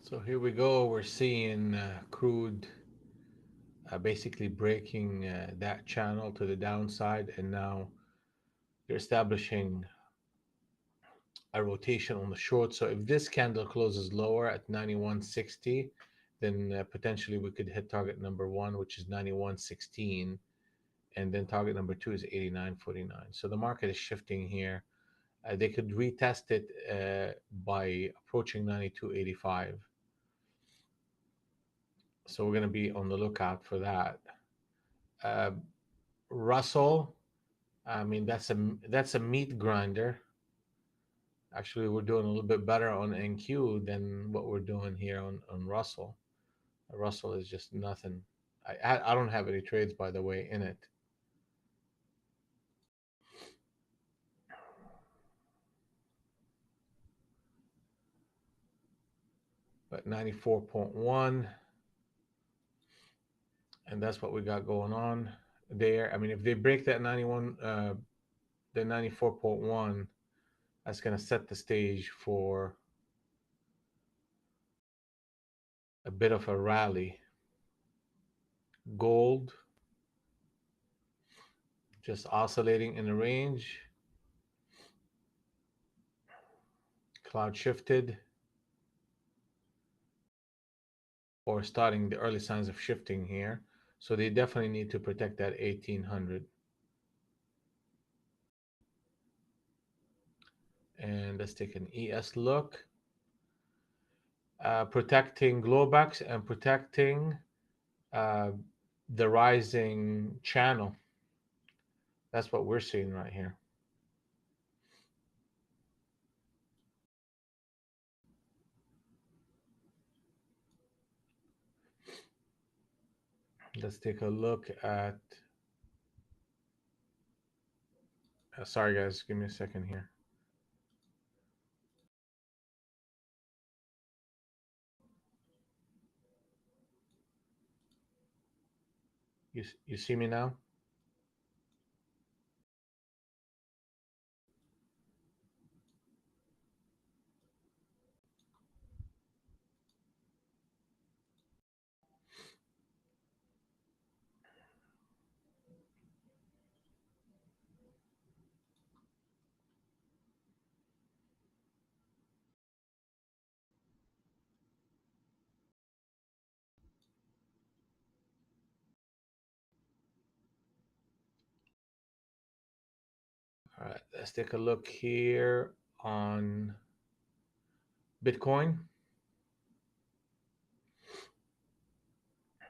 So here we go. We're seeing crude basically breaking that channel to the downside, and now they're establishing a rotation on the short. So if this candle closes lower at 91.60, then potentially we could hit target number one, which is 91.16, and then target number two is 89.49. So the market is shifting here. They could retest it by approaching 92.85. So we're going to be on the lookout for that. Uh, Russell, I mean, that's a meat grinder. Actually, we're doing a little bit better on NQ than what we're doing here on Russell. Russell is just nothing. I don't have any trades, by the way, in it. But 94.1, and that's what we got going on there. I mean, if they break that 91, the 94.1, that's going to set the stage for a bit of a rally. Gold just oscillating in the range. Cloud shifted, or starting the early signs of shifting here. So they definitely need to protect that 1800. And let's take an ES look. Protecting Globex and protecting uh, the rising channel. That's what we're seeing right here. Let's take a look at. Sorry, guys, give me a second here. You see me now? All right, let's take a look here on Bitcoin.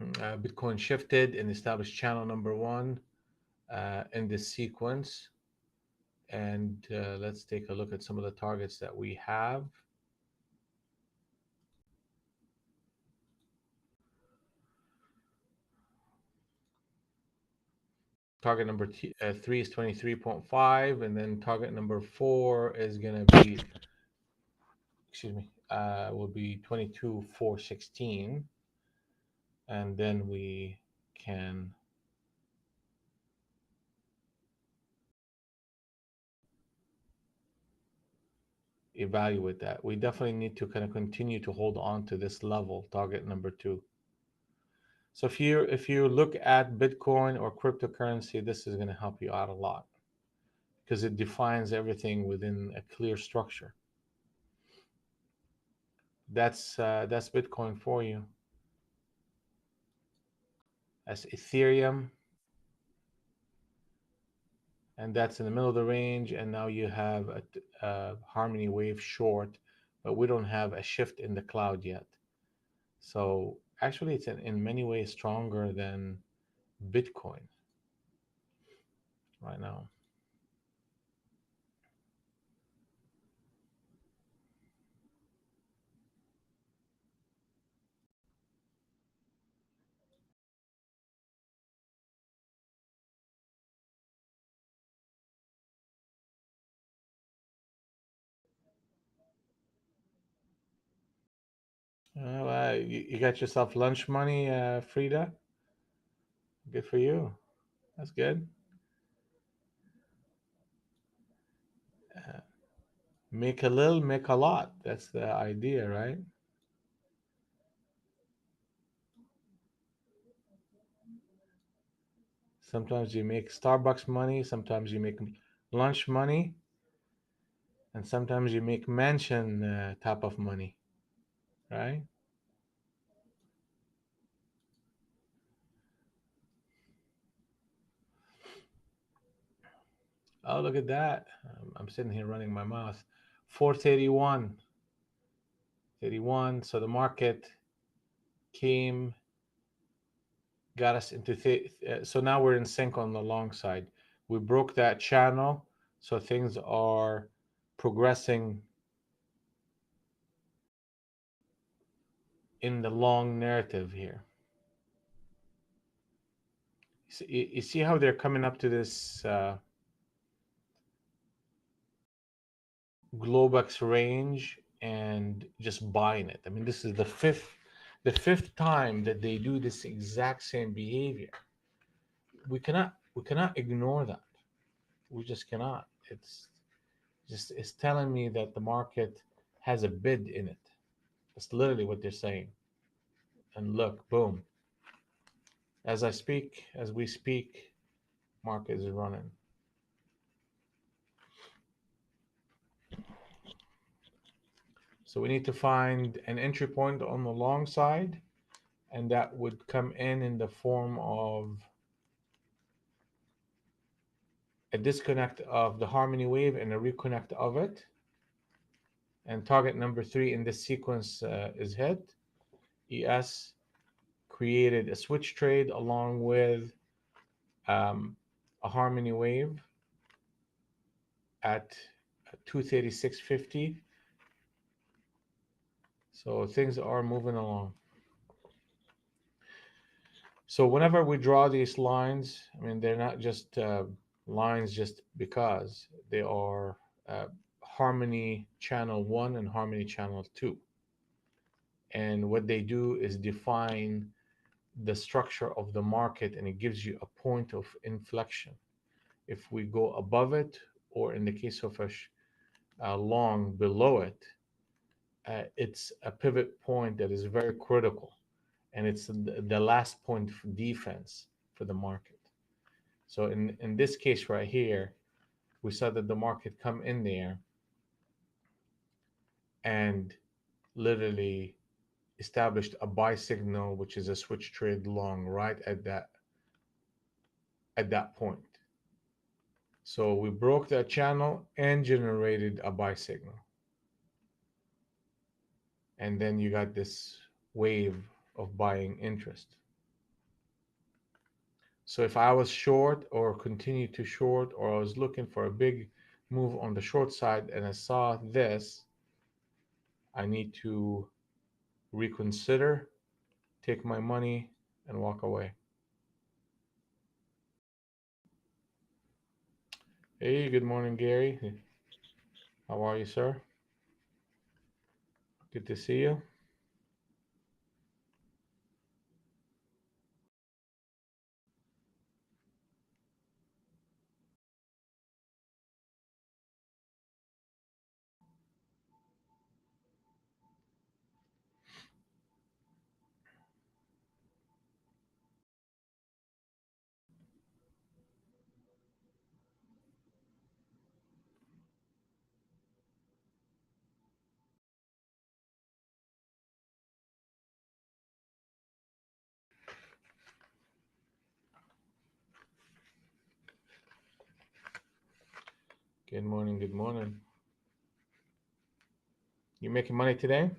Bitcoin shifted and established channel number one in this sequence. And let's take a look at some of the targets that we have. Target number three is 23.5, and then target number four is going to be, excuse me, will be 22,416. And then we can evaluate that. We definitely need to kind of continue to hold on to this level, target number two. So if you look at Bitcoin or cryptocurrency, this is going to help you out a lot because it defines everything within a clear structure. That's Bitcoin for you. That's Ethereum, and that's in the middle of the range. And now you have a harmony wave short, but we don't have a shift in the cloud yet. So actually, it's in many ways stronger than Bitcoin right now. You got yourself lunch money, Frida. Good for you. That's good. Uh, make a little, make a lot. That's the idea, right? Sometimes you make Starbucks money, sometimes you make lunch money, and sometimes you make mansion type of money, right? Oh, look at that. I'm sitting here running my mouth. 431, 31. So the market came, got us into, so now we're in sync on the long side. We broke that channel, so things are progressing in the long narrative here. You see how they're coming up to this Globex range and just buying it. I mean, this is the fifth time that they do this exact same behavior. We cannot ignore that. We just cannot. It's telling me that the market has a bid in it. That's literally what they're saying. And look, boom. As we speak, market is running. So we need to find an entry point on the long side, and that would come in the form of a disconnect of the harmony wave and a reconnect of it. And target number 3 in this sequence is hit. ES created a switch trade along with a harmony wave at 236.50. So things are moving along. So whenever we draw these lines, I mean, they're not just lines just because. They are harmony channel 1 and harmony channel 2. And what they do is define the structure of the market, and it gives you a point of inflection. If we go above it, or in the case of a long below it, it's a pivot point that is very critical, and it's the last point of defense for the market. So in this case right here, we saw that the market come in there and literally established a buy signal, which is a switch trade long right at that point. So we broke that channel and generated a buy signal. And then you got this wave of buying interest. So if I was short or continue to short, or I was looking for a big move on the short side and I saw this, I need to reconsider, take my money, and walk away. Hey, good morning, Gary. How are you, sir? Good to see you. Good morning, good morning. You making money today?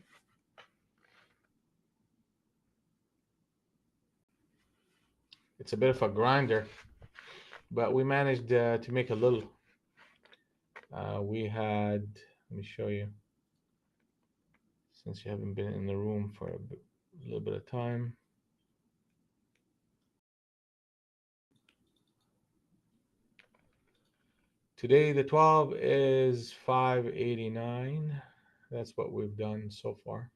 It's a bit of a grinder, but we managed to make a little. We had, let me show you, since you haven't been in the room for a little bit of time. Today, the 12 is 589. That's what we've done so far.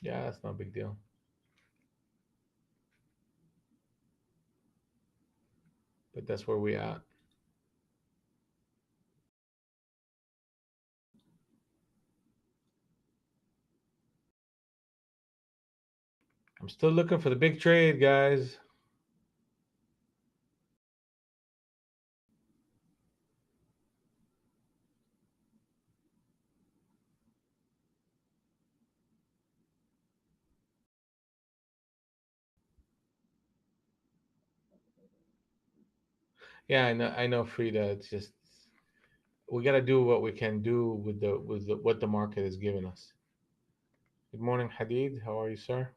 Yeah, that's not a big deal. But that's where we at. I'm still looking for the big trade, guys. Yeah, I know, Frida. It's just we got to do what we can do with what the market is giving us. Good morning, Hadid. How are you, sir?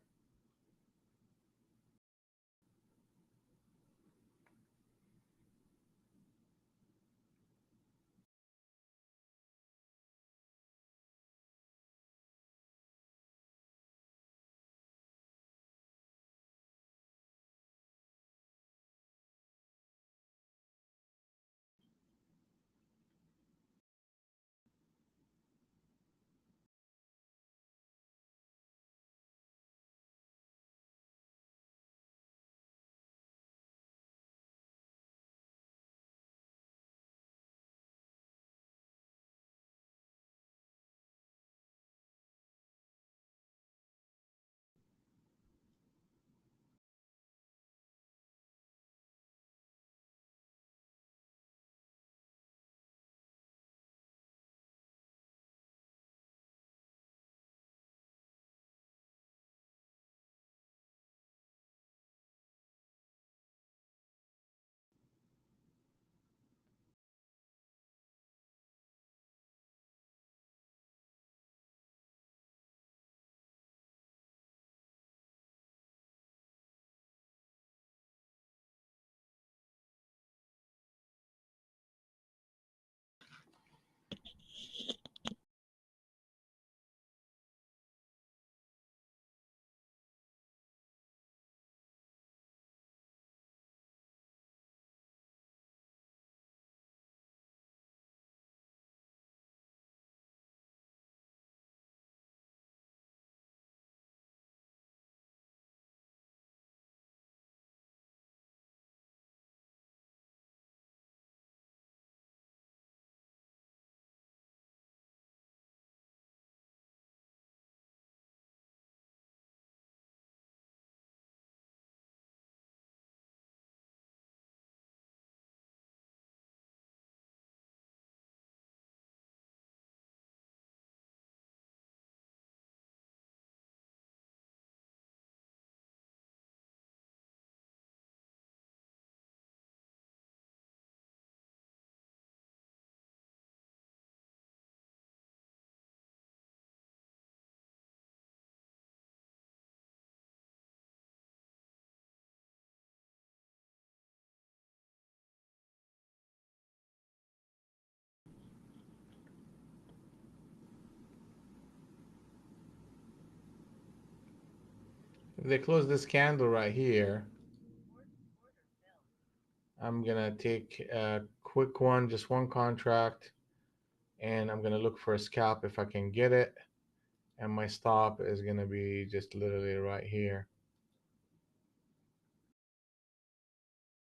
If they close this candle right here, I'm gonna take a quick one, just one contract, and I'm gonna look for a scalp if I can get it. And my stop is gonna be just literally right here.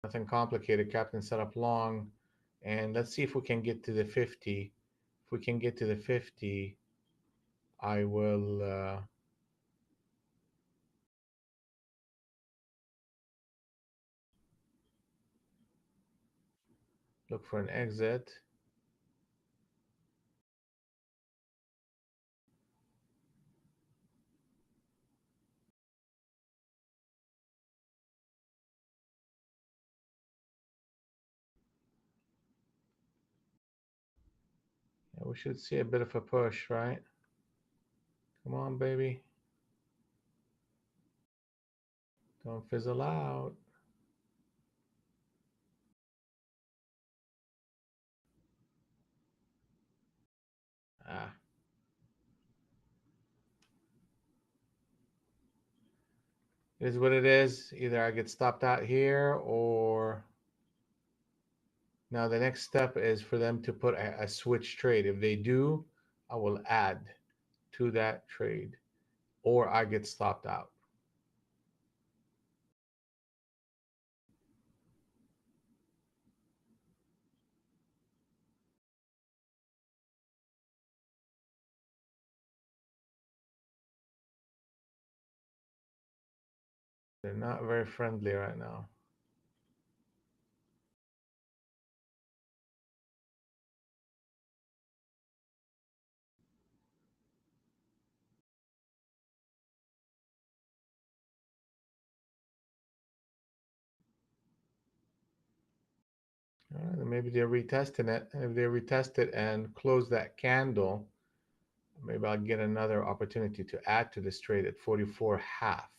Nothing complicated. Captain set up long, and let's see if we can get to the 50. If we can get to the 50, I will look for an exit. Yeah, we should see a bit of a push, right? Come on, baby. Don't fizzle out. Ah, it is what it is. Either I get stopped out here or now the next step is for them to put a switch trade. If they do, I will add to that trade or I get stopped out. They're not very friendly right now. All right, maybe they're retesting it. And if they retest it and close that candle, maybe I'll get another opportunity to add to this trade at 44 half.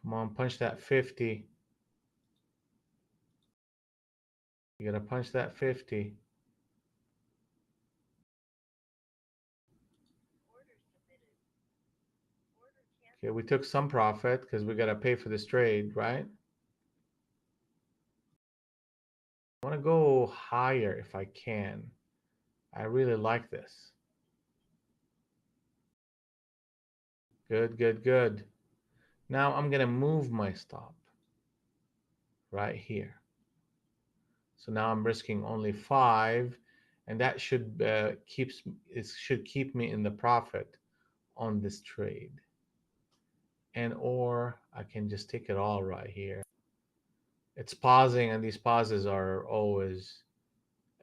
Come on, punch that 50. You gotta punch that 50. Okay, we took some profit because we gotta pay for this trade, right? I wanna go higher if I can. I really like this. Good, good, good. Now I'm gonna move my stop right here. So now I'm risking only 5, and that should keep me in the profit on this trade. And or I can just take it all right here. It's pausing, and these pauses are always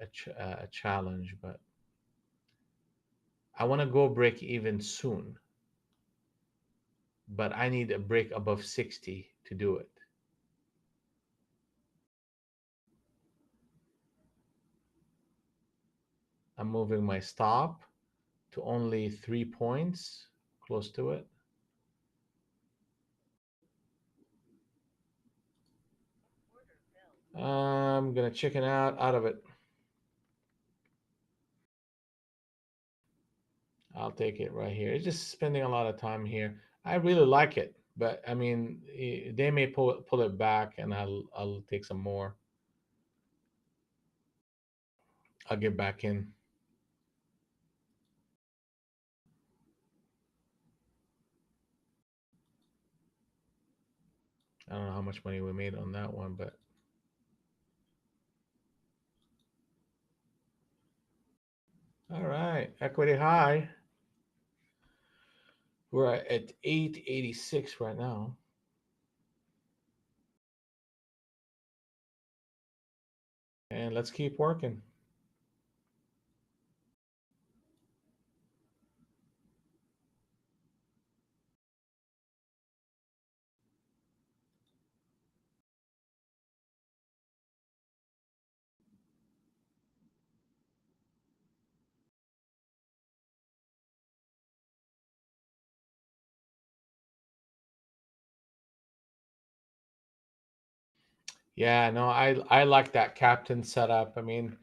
a challenge, but I want to go break even soon, but I need a break above 60 to do it. I'm moving my stop to only 3 points, close to it. I'm gonna chicken out of it. I'll take it right here. It's just spending a lot of time here. I really like it, but I mean, they may pull it back, and I'll take some more. I'll get back in. I don't know how much money we made on that one, but all right, equity high. We're at 886 right now. And let's keep working. Yeah, no, I like that captain setup. I mean,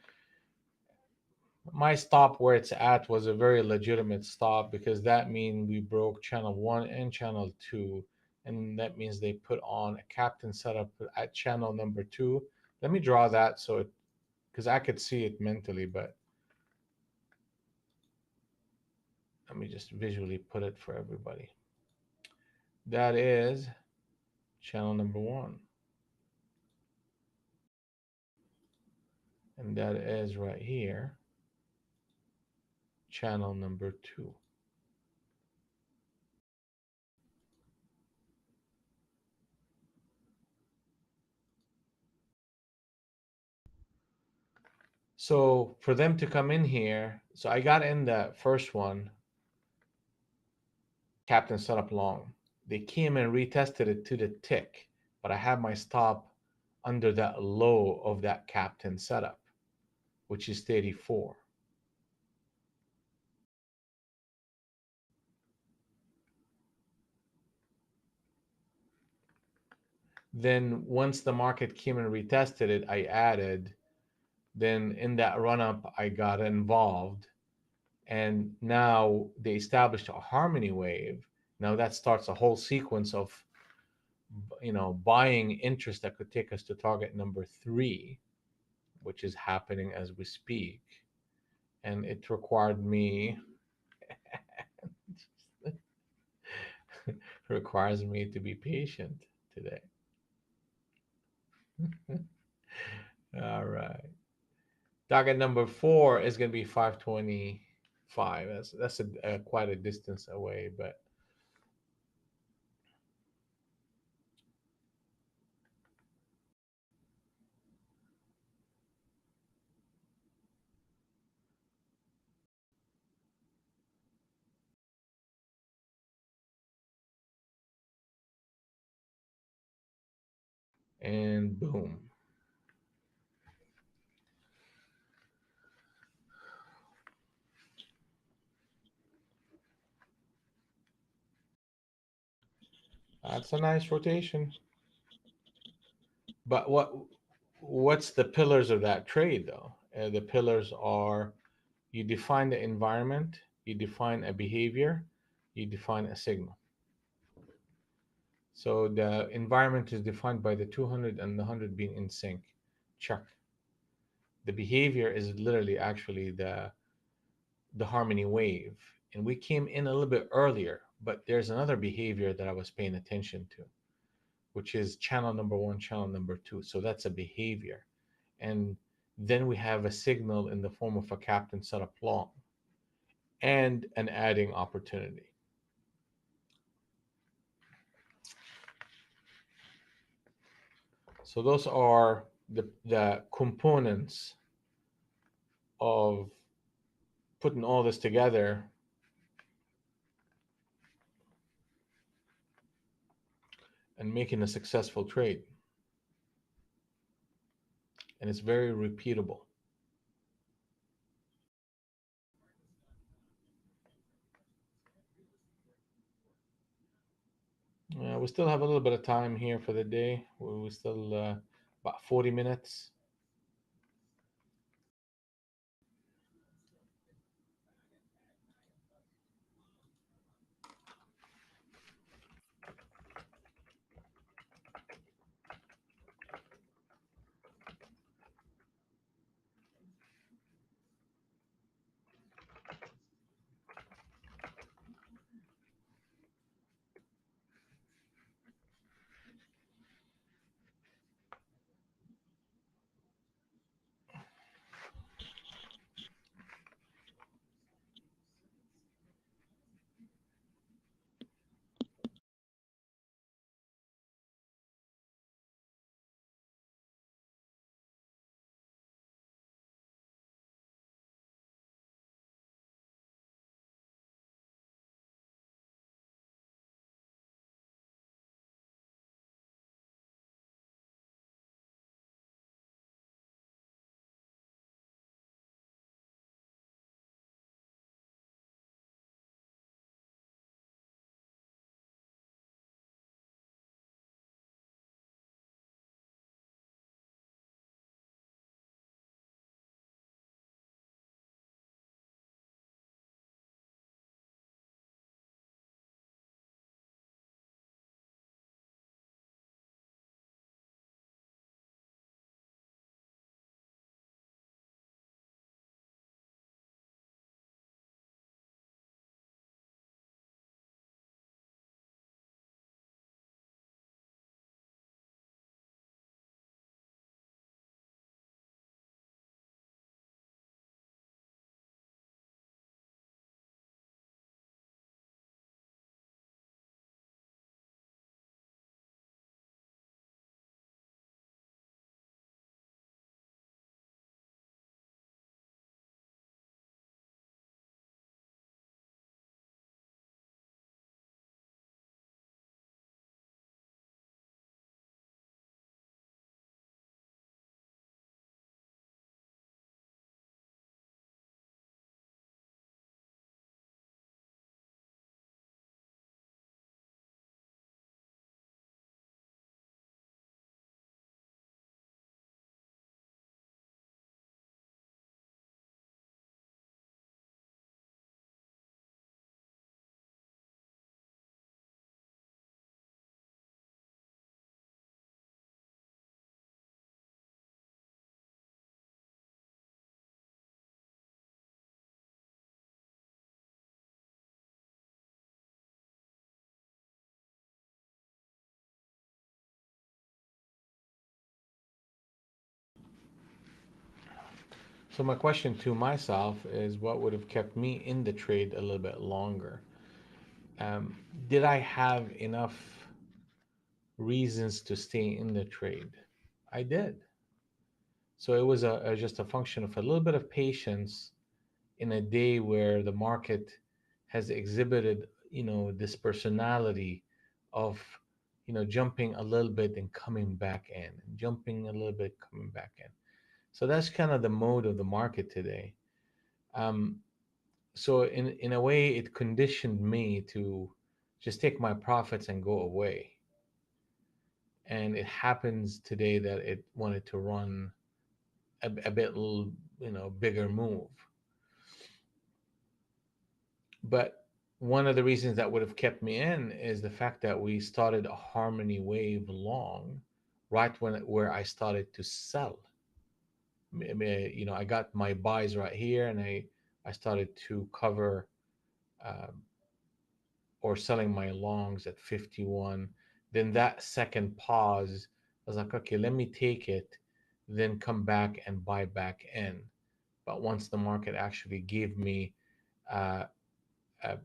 my stop where it's at was a very legitimate stop because that means we broke channel one and channel two, and that means they put on a captain setup at channel number two. Let me draw that so it, because I could see it mentally, but let me just visually put it for everybody. That is channel number one, and that is right here, channel number two. So for them to come in here, so I got in the first one, captain setup long. They came and retested it to the tick, but I have my stop under that low of that captain setup, which is 34. Then once the market came and retested it, I added. Then in that run up, I got involved. And now they established a harmony wave. Now that starts a whole sequence of buying interest that could take us to target number three, which is happening as we speak. And it required me requires me to be patient today. All right. Target number four is going to be 525. That's a quite a distance away, but and boom. That's a nice rotation. But what's the pillars of that trade though? The pillars are you define the environment, you define a behavior, you define a signal. So the environment is defined by the 200 and the 100 being in sync. Check. The behavior is literally actually the harmony wave. And we came in a little bit earlier, but there's another behavior that I was paying attention to, which is channel number one, channel number two. So that's a behavior. And then we have a signal in the form of a captain setup long and an adding opportunity. So those are the components of putting all this together and making a successful trade. And it's very repeatable. We still have a little bit of time here for the day. We still about 40 minutes. So my question to myself is, what would have kept me in the trade a little bit longer? Um, did I have enough reasons to stay in the trade? I did. So it was just a function of a little bit of patience in a day where the market has exhibited, this personality of, jumping a little bit and coming back in, and jumping a little bit, coming back in. So that's kind of the mode of the market today. Um, so in a way, it conditioned me to just take my profits and go away. And it happens today that it wanted to run a bit, bigger move. But one of the reasons that would have kept me in is the fact that we started a harmony wave long, right when where I started to sell. I got my buys right here, and I started to cover, um, or selling my longs at 51. Then that second pause, I was like, okay, let me take it, then come back and buy back in. But once the market actually gave me, uh, a,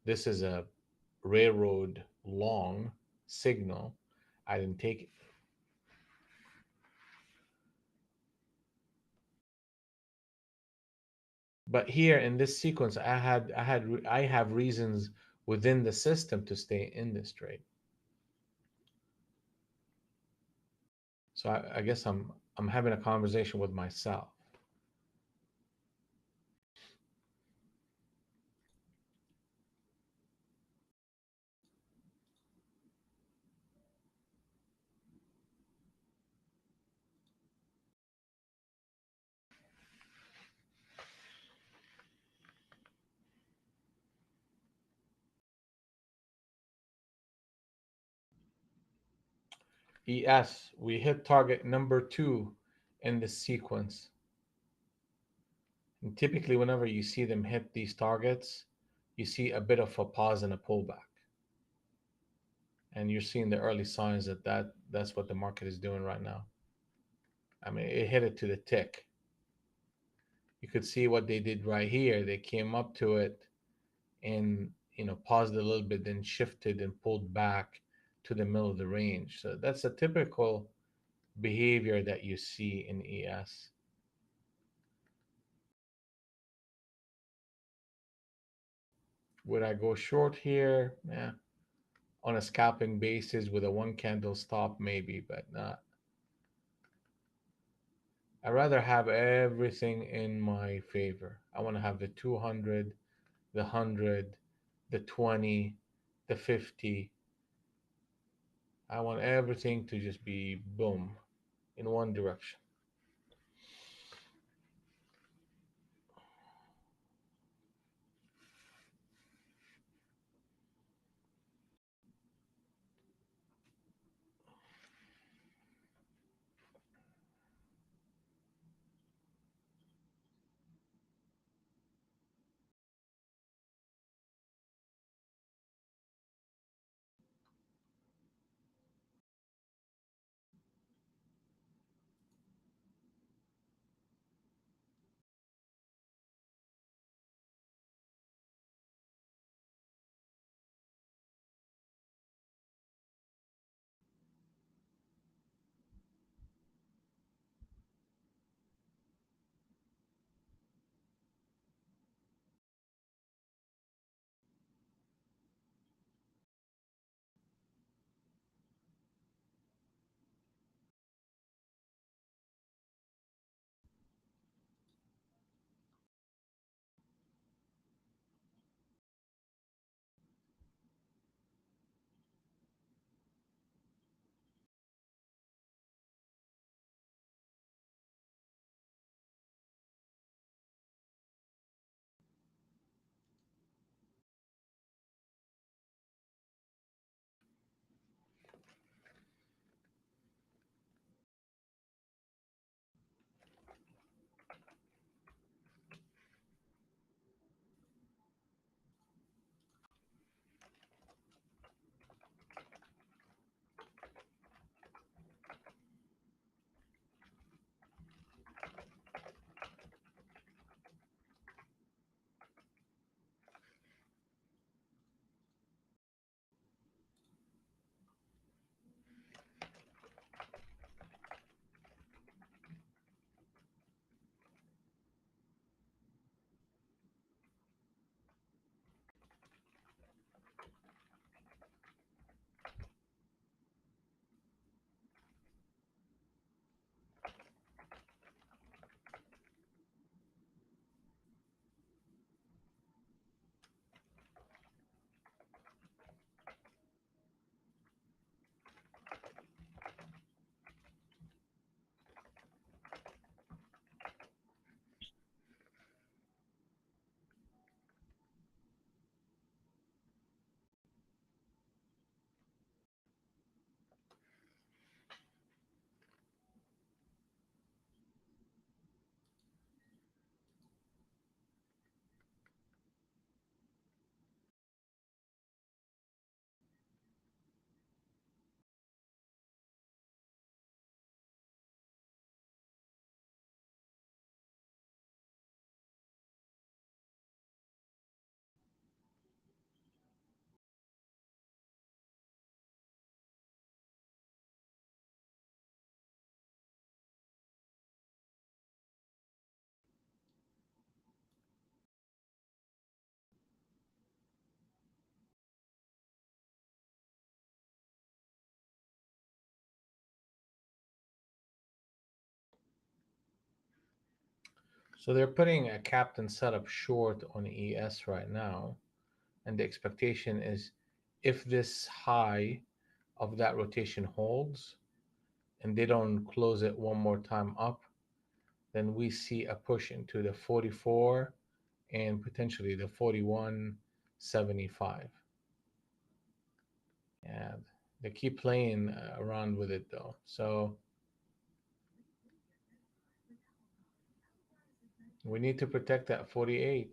this is a railroad long signal, I didn't take it. But here in this sequence, I have reasons within the system to stay in this trade. So I guess I'm having a conversation with myself. ES, we hit target number 2 in the sequence. And typically, whenever you see them hit these targets, you see a bit of a pause and a pullback. And you're seeing the early signs that's what the market is doing right now. I mean, it hit it to the tick. You could see what they did right here. They came up to it and, paused a little bit, then shifted and pulled back to the middle of the range. So that's a typical behavior that you see in ES. Would I go short here? Yeah. On a scalping basis with a one candle stop, maybe, but not. I rather have everything in my favor. I want to have the 200, the 100, the 20, the 50. I want everything to just be boom in one direction. So they're putting a captain setup short on ES right now, and the expectation is if this high of that rotation holds and they don't close it one more time up, then we see a push into the 44 and potentially the 41.75. Yeah, they keep playing around with it though. So we need to protect that 48.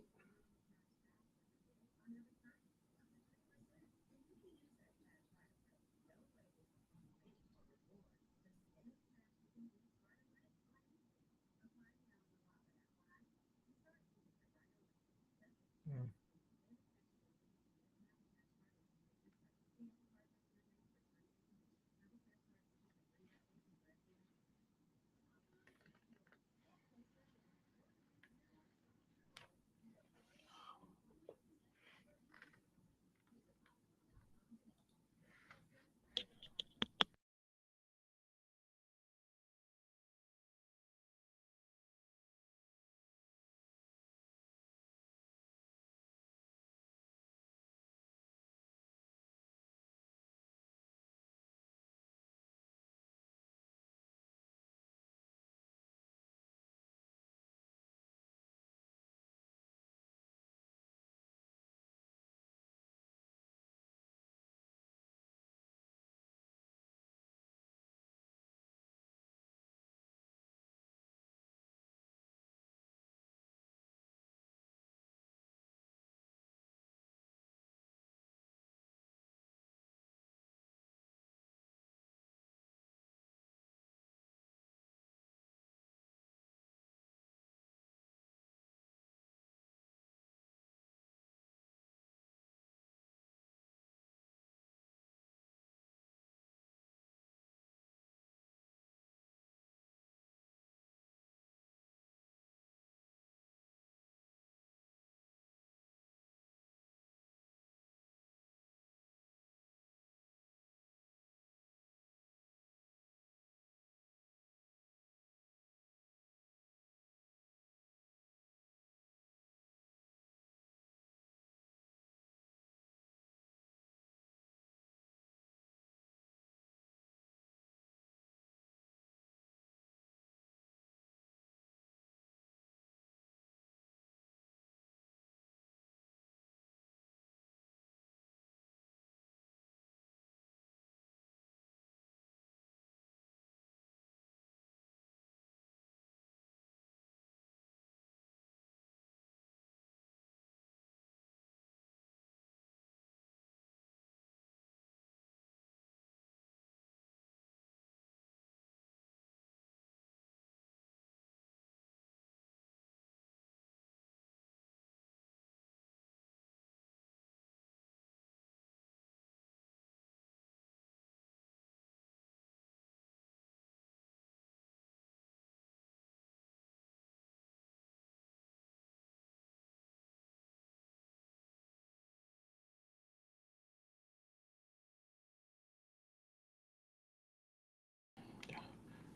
Mm.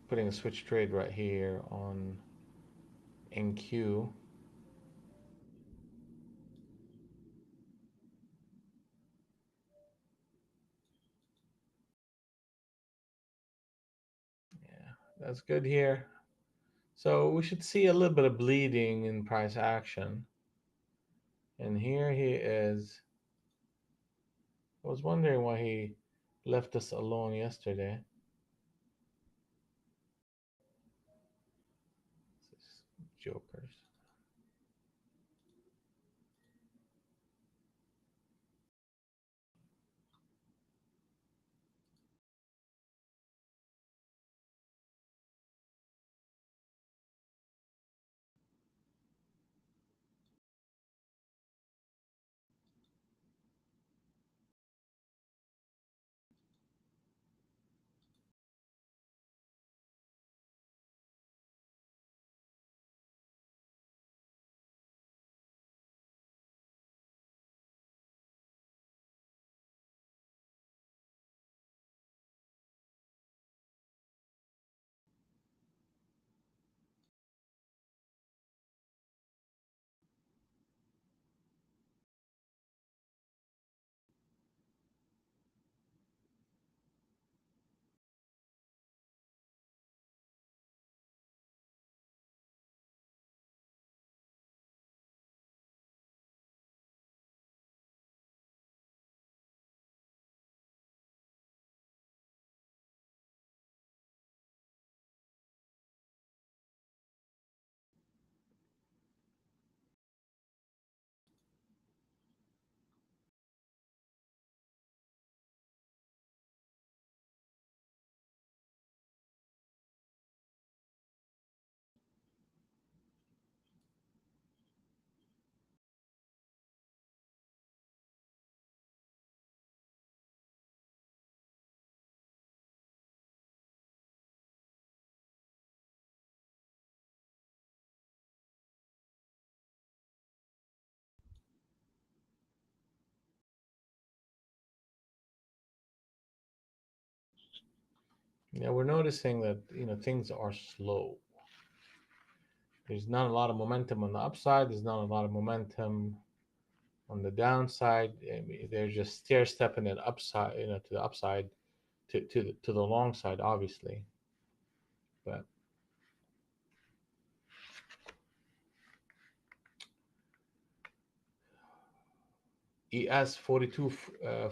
Putting a switch trade right here on NQ. Yeah, that's good here. So we should see a little bit of bleeding in price action. And here he is. I was wondering why he left us alone yesterday. Jokers. Yeah, we're noticing that things are slow. There's not a lot of momentum on the upside. There's not a lot of momentum on the downside. I mean, they're just stair stepping it upside, to the upside, to the long side, obviously. But ES 42,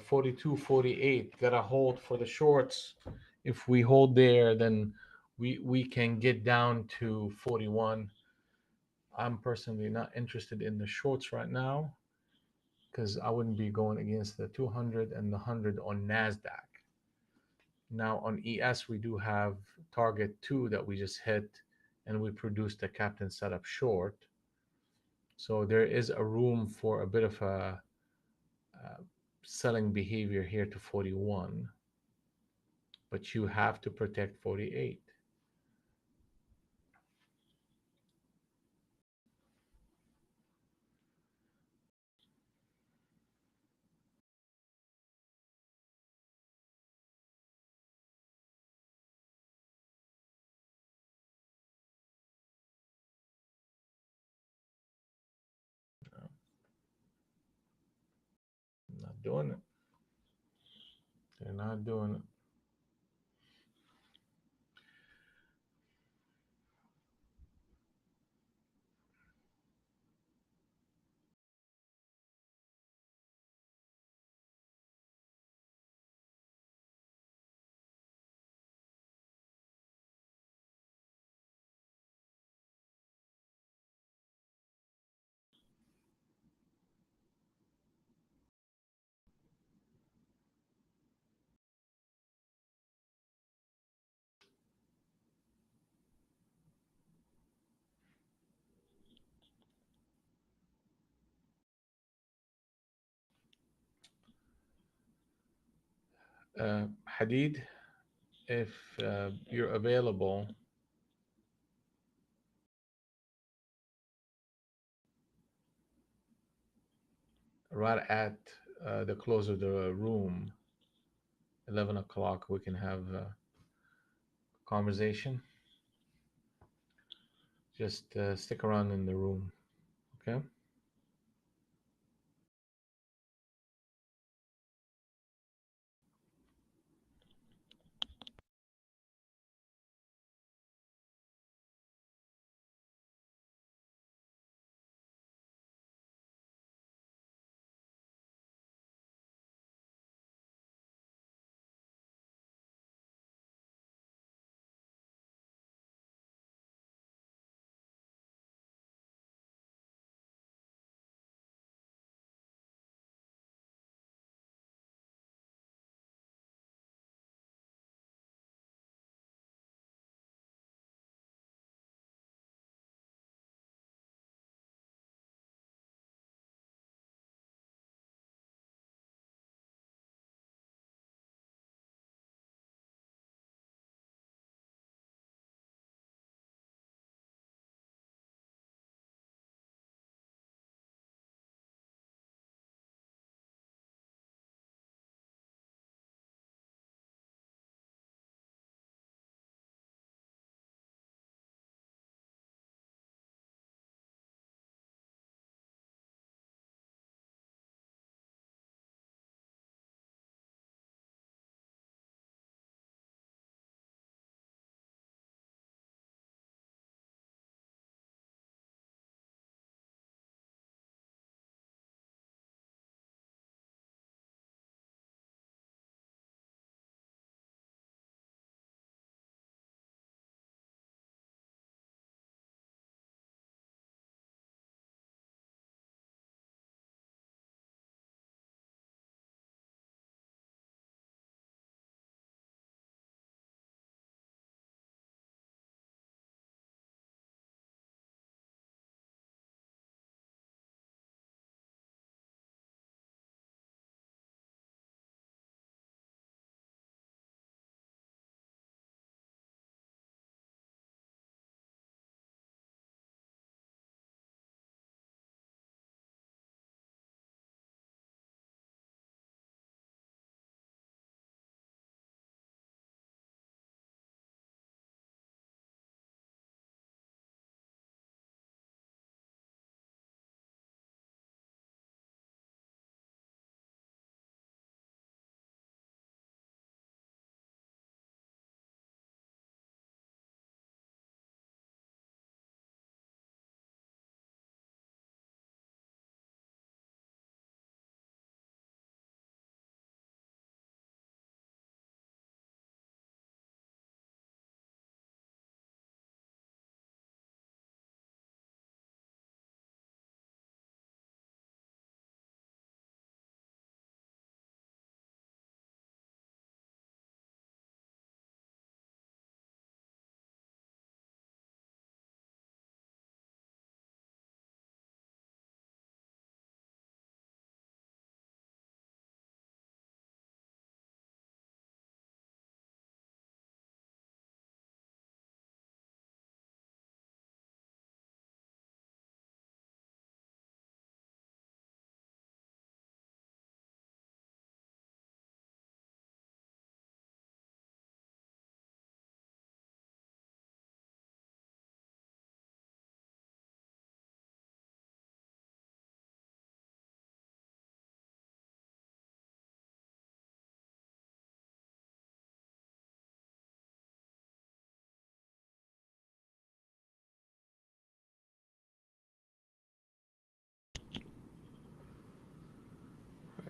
42, 48 got a hold for the shorts. If we hold there, then we can get down to 41. I'm personally not interested in the shorts right now because I wouldn't be going against the 200 and the 100 on NASDAQ. Now on ES, we do have target 2 that we just hit, and we produced a captain setup short. So there is a room for a bit of a uh, selling behavior here to 41, but you have to protect 48. Not doing it. They're not doing it. Hadid, if you're available, right at the close of the room, 11 o'clock, we can have a conversation. Just stick around in the room, okay?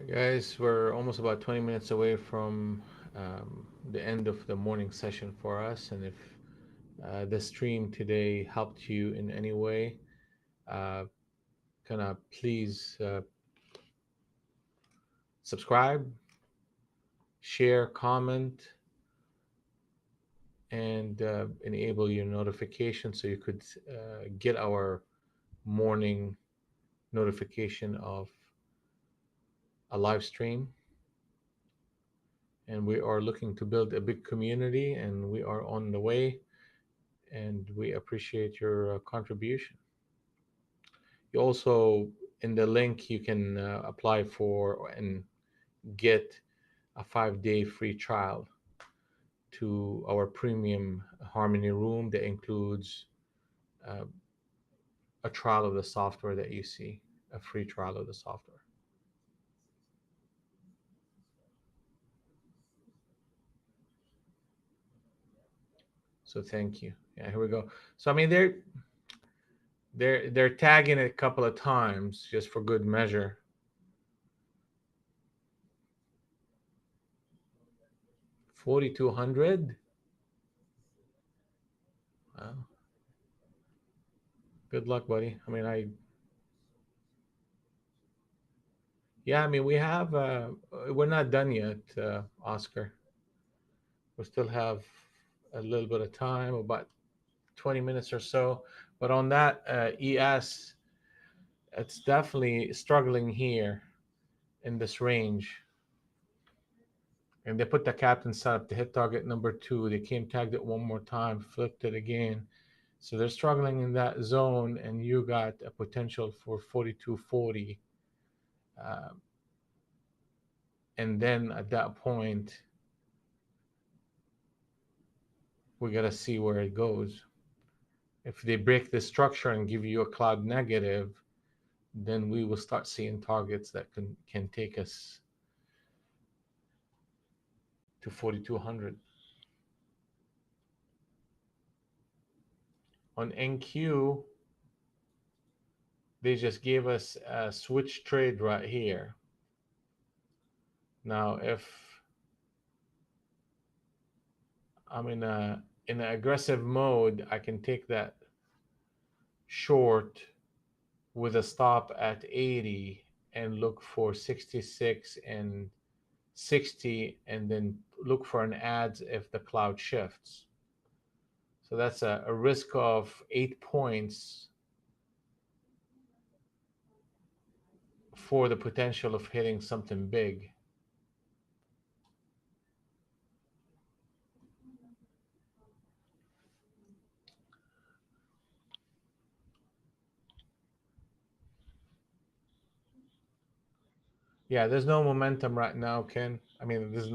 Guys, we're almost about 20 minutes away from the end of the morning session for us. And if the stream today helped you in any way, uh, kind of please subscribe, share, comment, and enable your notification so you could get our morning notification of a live stream. And we are looking to build a big community, and we are on the way, and we appreciate your contribution. You also, in the link, you can apply for and get a 5-day free trial to our premium Harmony room that includes uh, a trial of the software that you see, a free trial of the software. So thank you. Yeah, here we go. So I mean, they're tagging it a couple of times just for good measure. 4,200. Wow. Good luck, buddy. I mean, yeah, I mean, we have, we're not done yet, Oscar. We still have a little bit of time, about 20 minutes or so. But on that ES, it's definitely struggling here in this range. And they put the captain setup to hit target number 2. They came tagged it one more time, flipped it again. So they're struggling in that zone, and you got a potential for 4240. Uh, and then at that point, we got to see where it goes. If they break the structure and give you a cloud negative, then we will start seeing targets that can take us to 4200. On NQ, they just gave us a switch trade right here. Now, if I'm in an aggressive mode, I can take that short with a stop at 80 and look for 66 and 60, and then look for an ads if the cloud shifts. So that's a risk of 8 points for the potential of hitting something big. Yeah, there's no momentum right now, Ken. I mean, there's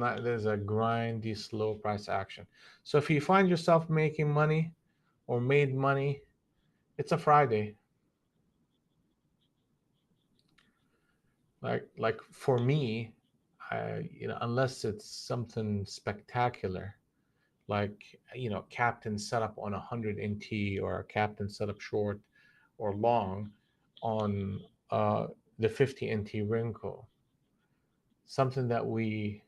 a grindy, slow price action. So if you find yourself making money or made money, it's a Friday. Like for me, unless it's something spectacular, like captain set up on 100 NT, or a captain set up short or long on uh, the 50 NT wrinkle, something that we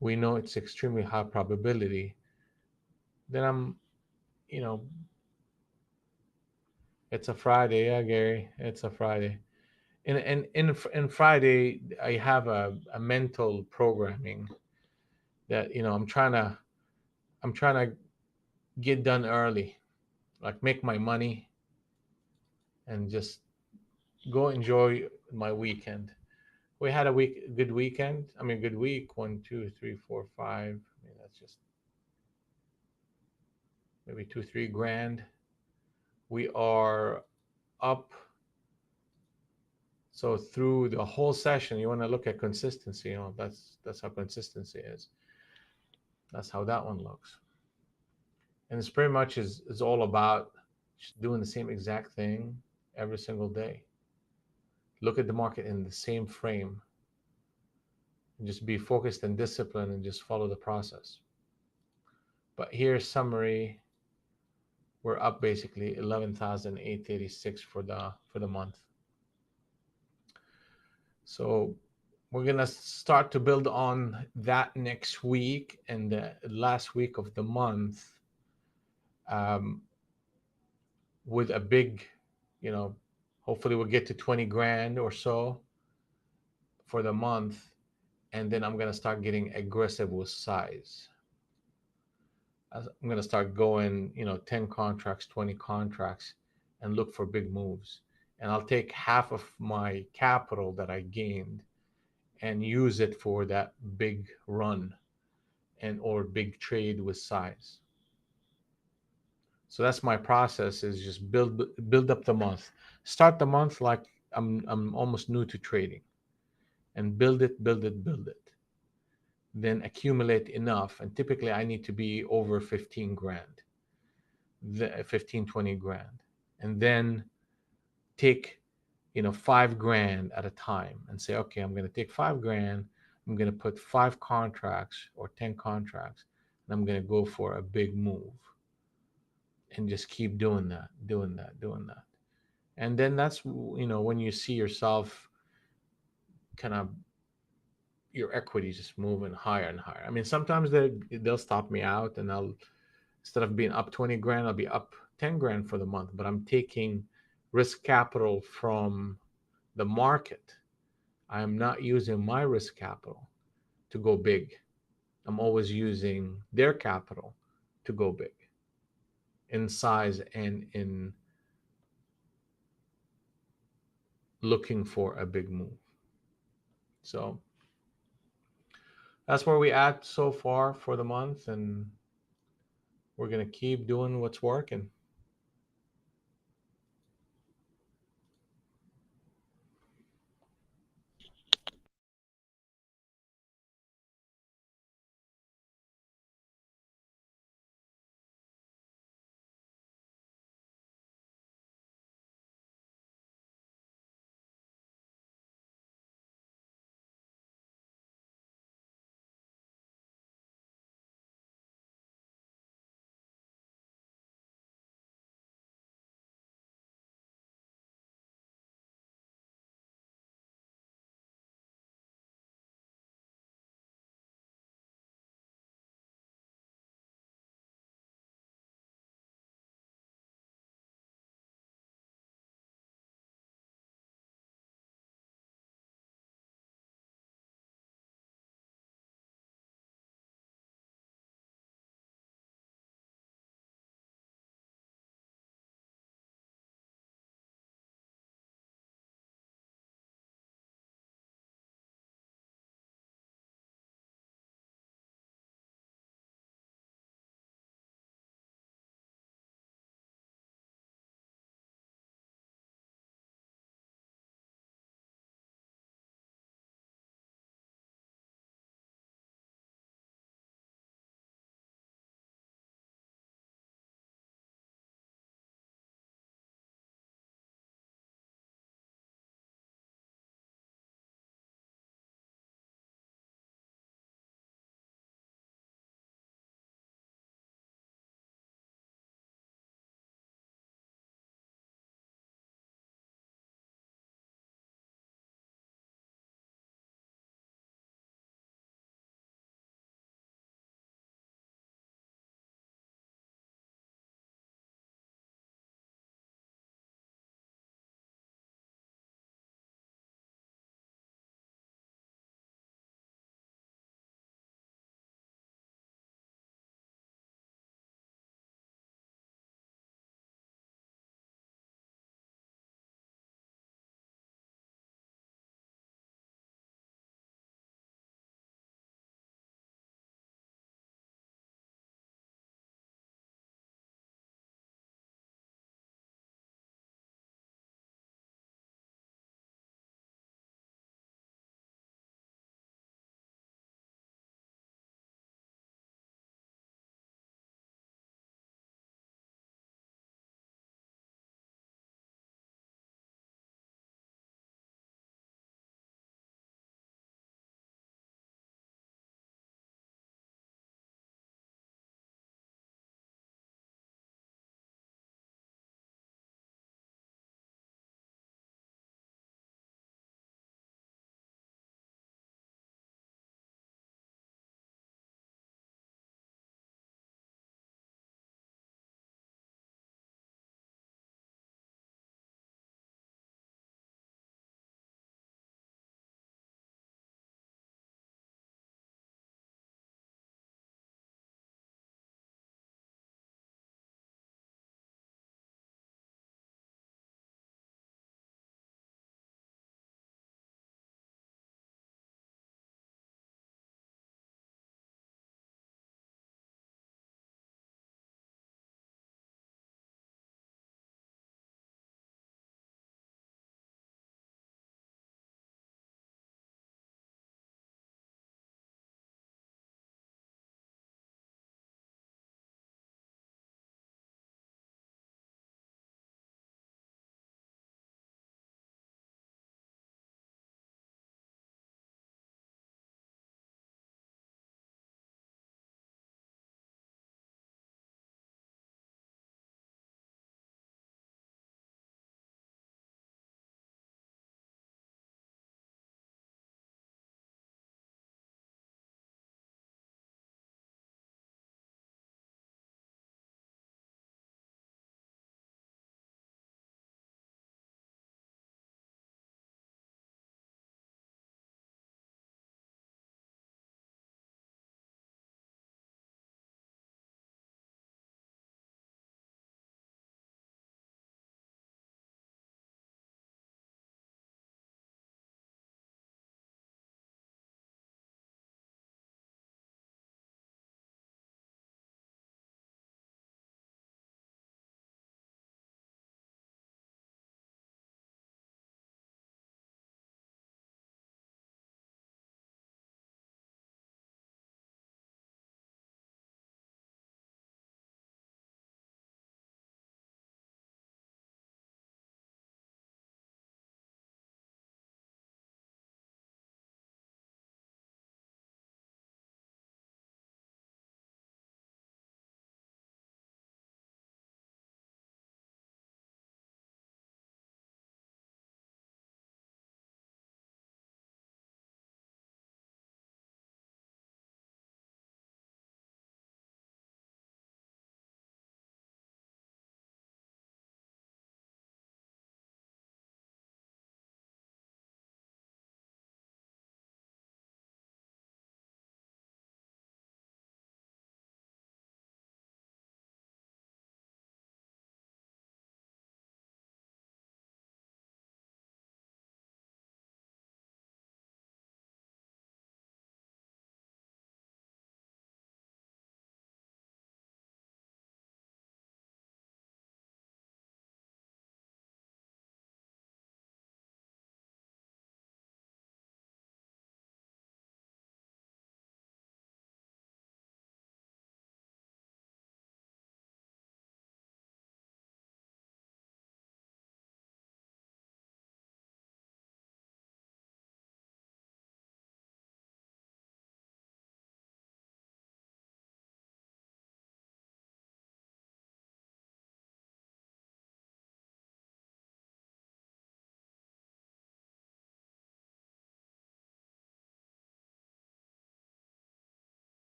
know it's extremely high probability, then you know, it's a Friday. Yeah, Gary, it's a Friday. In Friday, I have a mental programming that I'm trying to get done early, like make my money and just go enjoy my weekend. We had a good weekend. I mean, good week. 1, 2, 3, 4, 5. I mean, that's just maybe 2, 3 grand. We are up. So through the whole session, you want to look at consistency. That's how consistency is. That's how that one looks. And it's pretty much is all about just doing the same exact thing every single day. Look at the market in the same frame, and just be focused and disciplined, and just follow the process. But here's summary. we're up basically 11,886 for the month. So we're gonna start to build on that next week, and the last week of the month, um, with a big, you know, hopefully we'll get to 20 grand or so for the month, and then I'm gonna start getting aggressive with size. I'm gonna start going, 10 contracts, 20 contracts, and look for big moves. And I'll take half of my capital that I gained and use it for that big run and or big trade with size. So that's my process, is just build up the month. Start the month like I'm almost new to trading, and build it, build it, build it. Then accumulate enough, and typically I need to be over 15 grand, 15 20 grand, and then take 5 grand at a time and say, okay, I'm going to take 5 grand, I'm going to put 5 contracts or 10 contracts, and I'm going to go for a big move, and just keep doing that, doing that, doing that. And then that's when you see yourself kind of, your equity just moving higher and higher. I mean, sometimes they'll stop me out, and I'll, instead of being up 20 grand, I'll be up 10 grand for the month, but I'm taking risk capital from the market. I am not using my risk capital to go big. I'm always using their capital to go big in size and in looking for a big move. So that's where we at so far for the month, and we're going to keep doing what's working.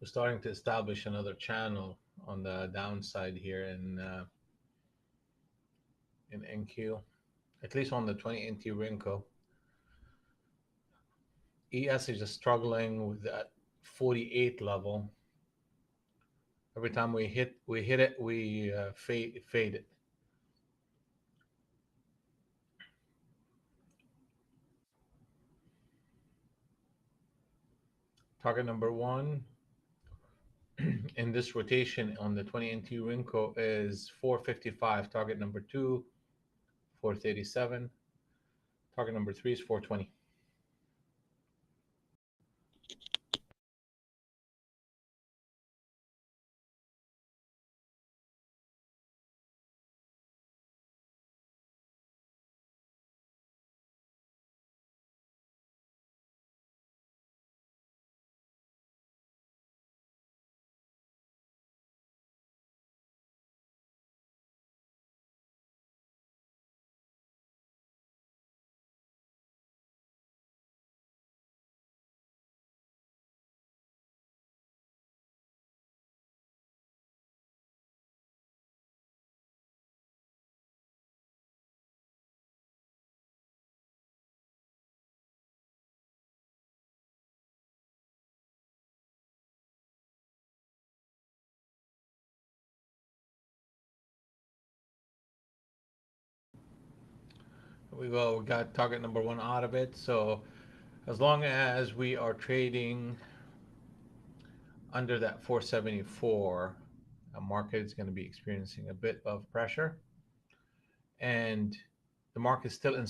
we're starting to establish another channel on the downside here in NQ, at least on the 20 NT Rinko. ES is just struggling with that 48 level. Every time we hit it, we fade it. Target number one in this rotation on the 20 NT Rinko is 455. Target number two, 437. Target number three is 420. We go. We got target number one out of it. So as long as we are trading under that 474, the market is going to be experiencing a bit of pressure, and the market is still in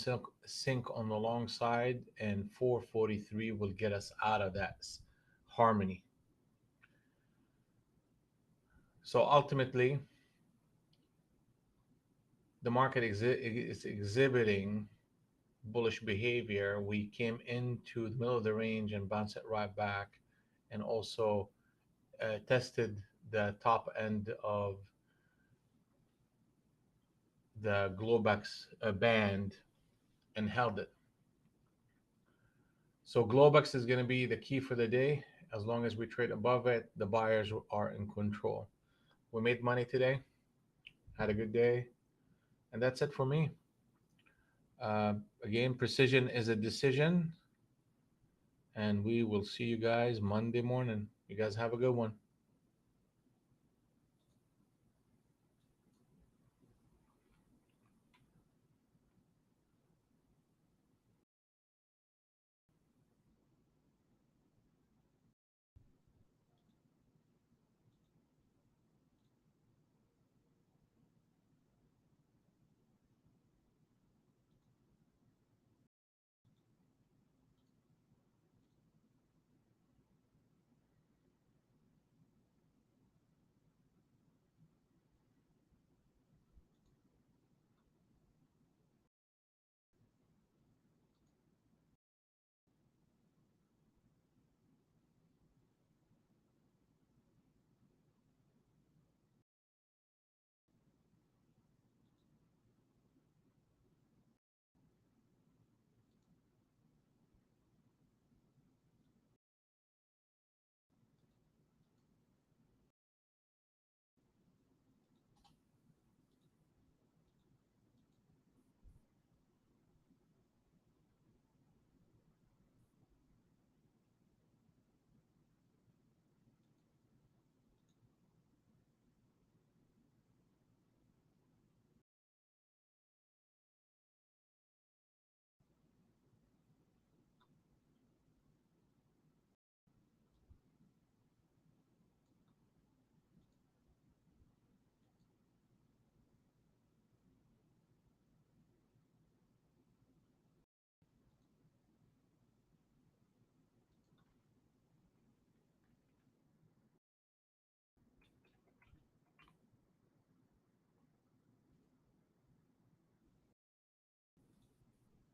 sync on the long side, and 443 will get us out of that harmony. So ultimately, the market is exhibiting bullish behavior. We came into the middle of the range and bounced it right back, and also tested the top end of the Globex band and held it. So Globex is going to be the key for the day. As long as we trade above it, the buyers are in control. We made money today, had a good day, and that's it for me. Again, precision is a decision, and we will see you guys Monday morning. You guys have a good one.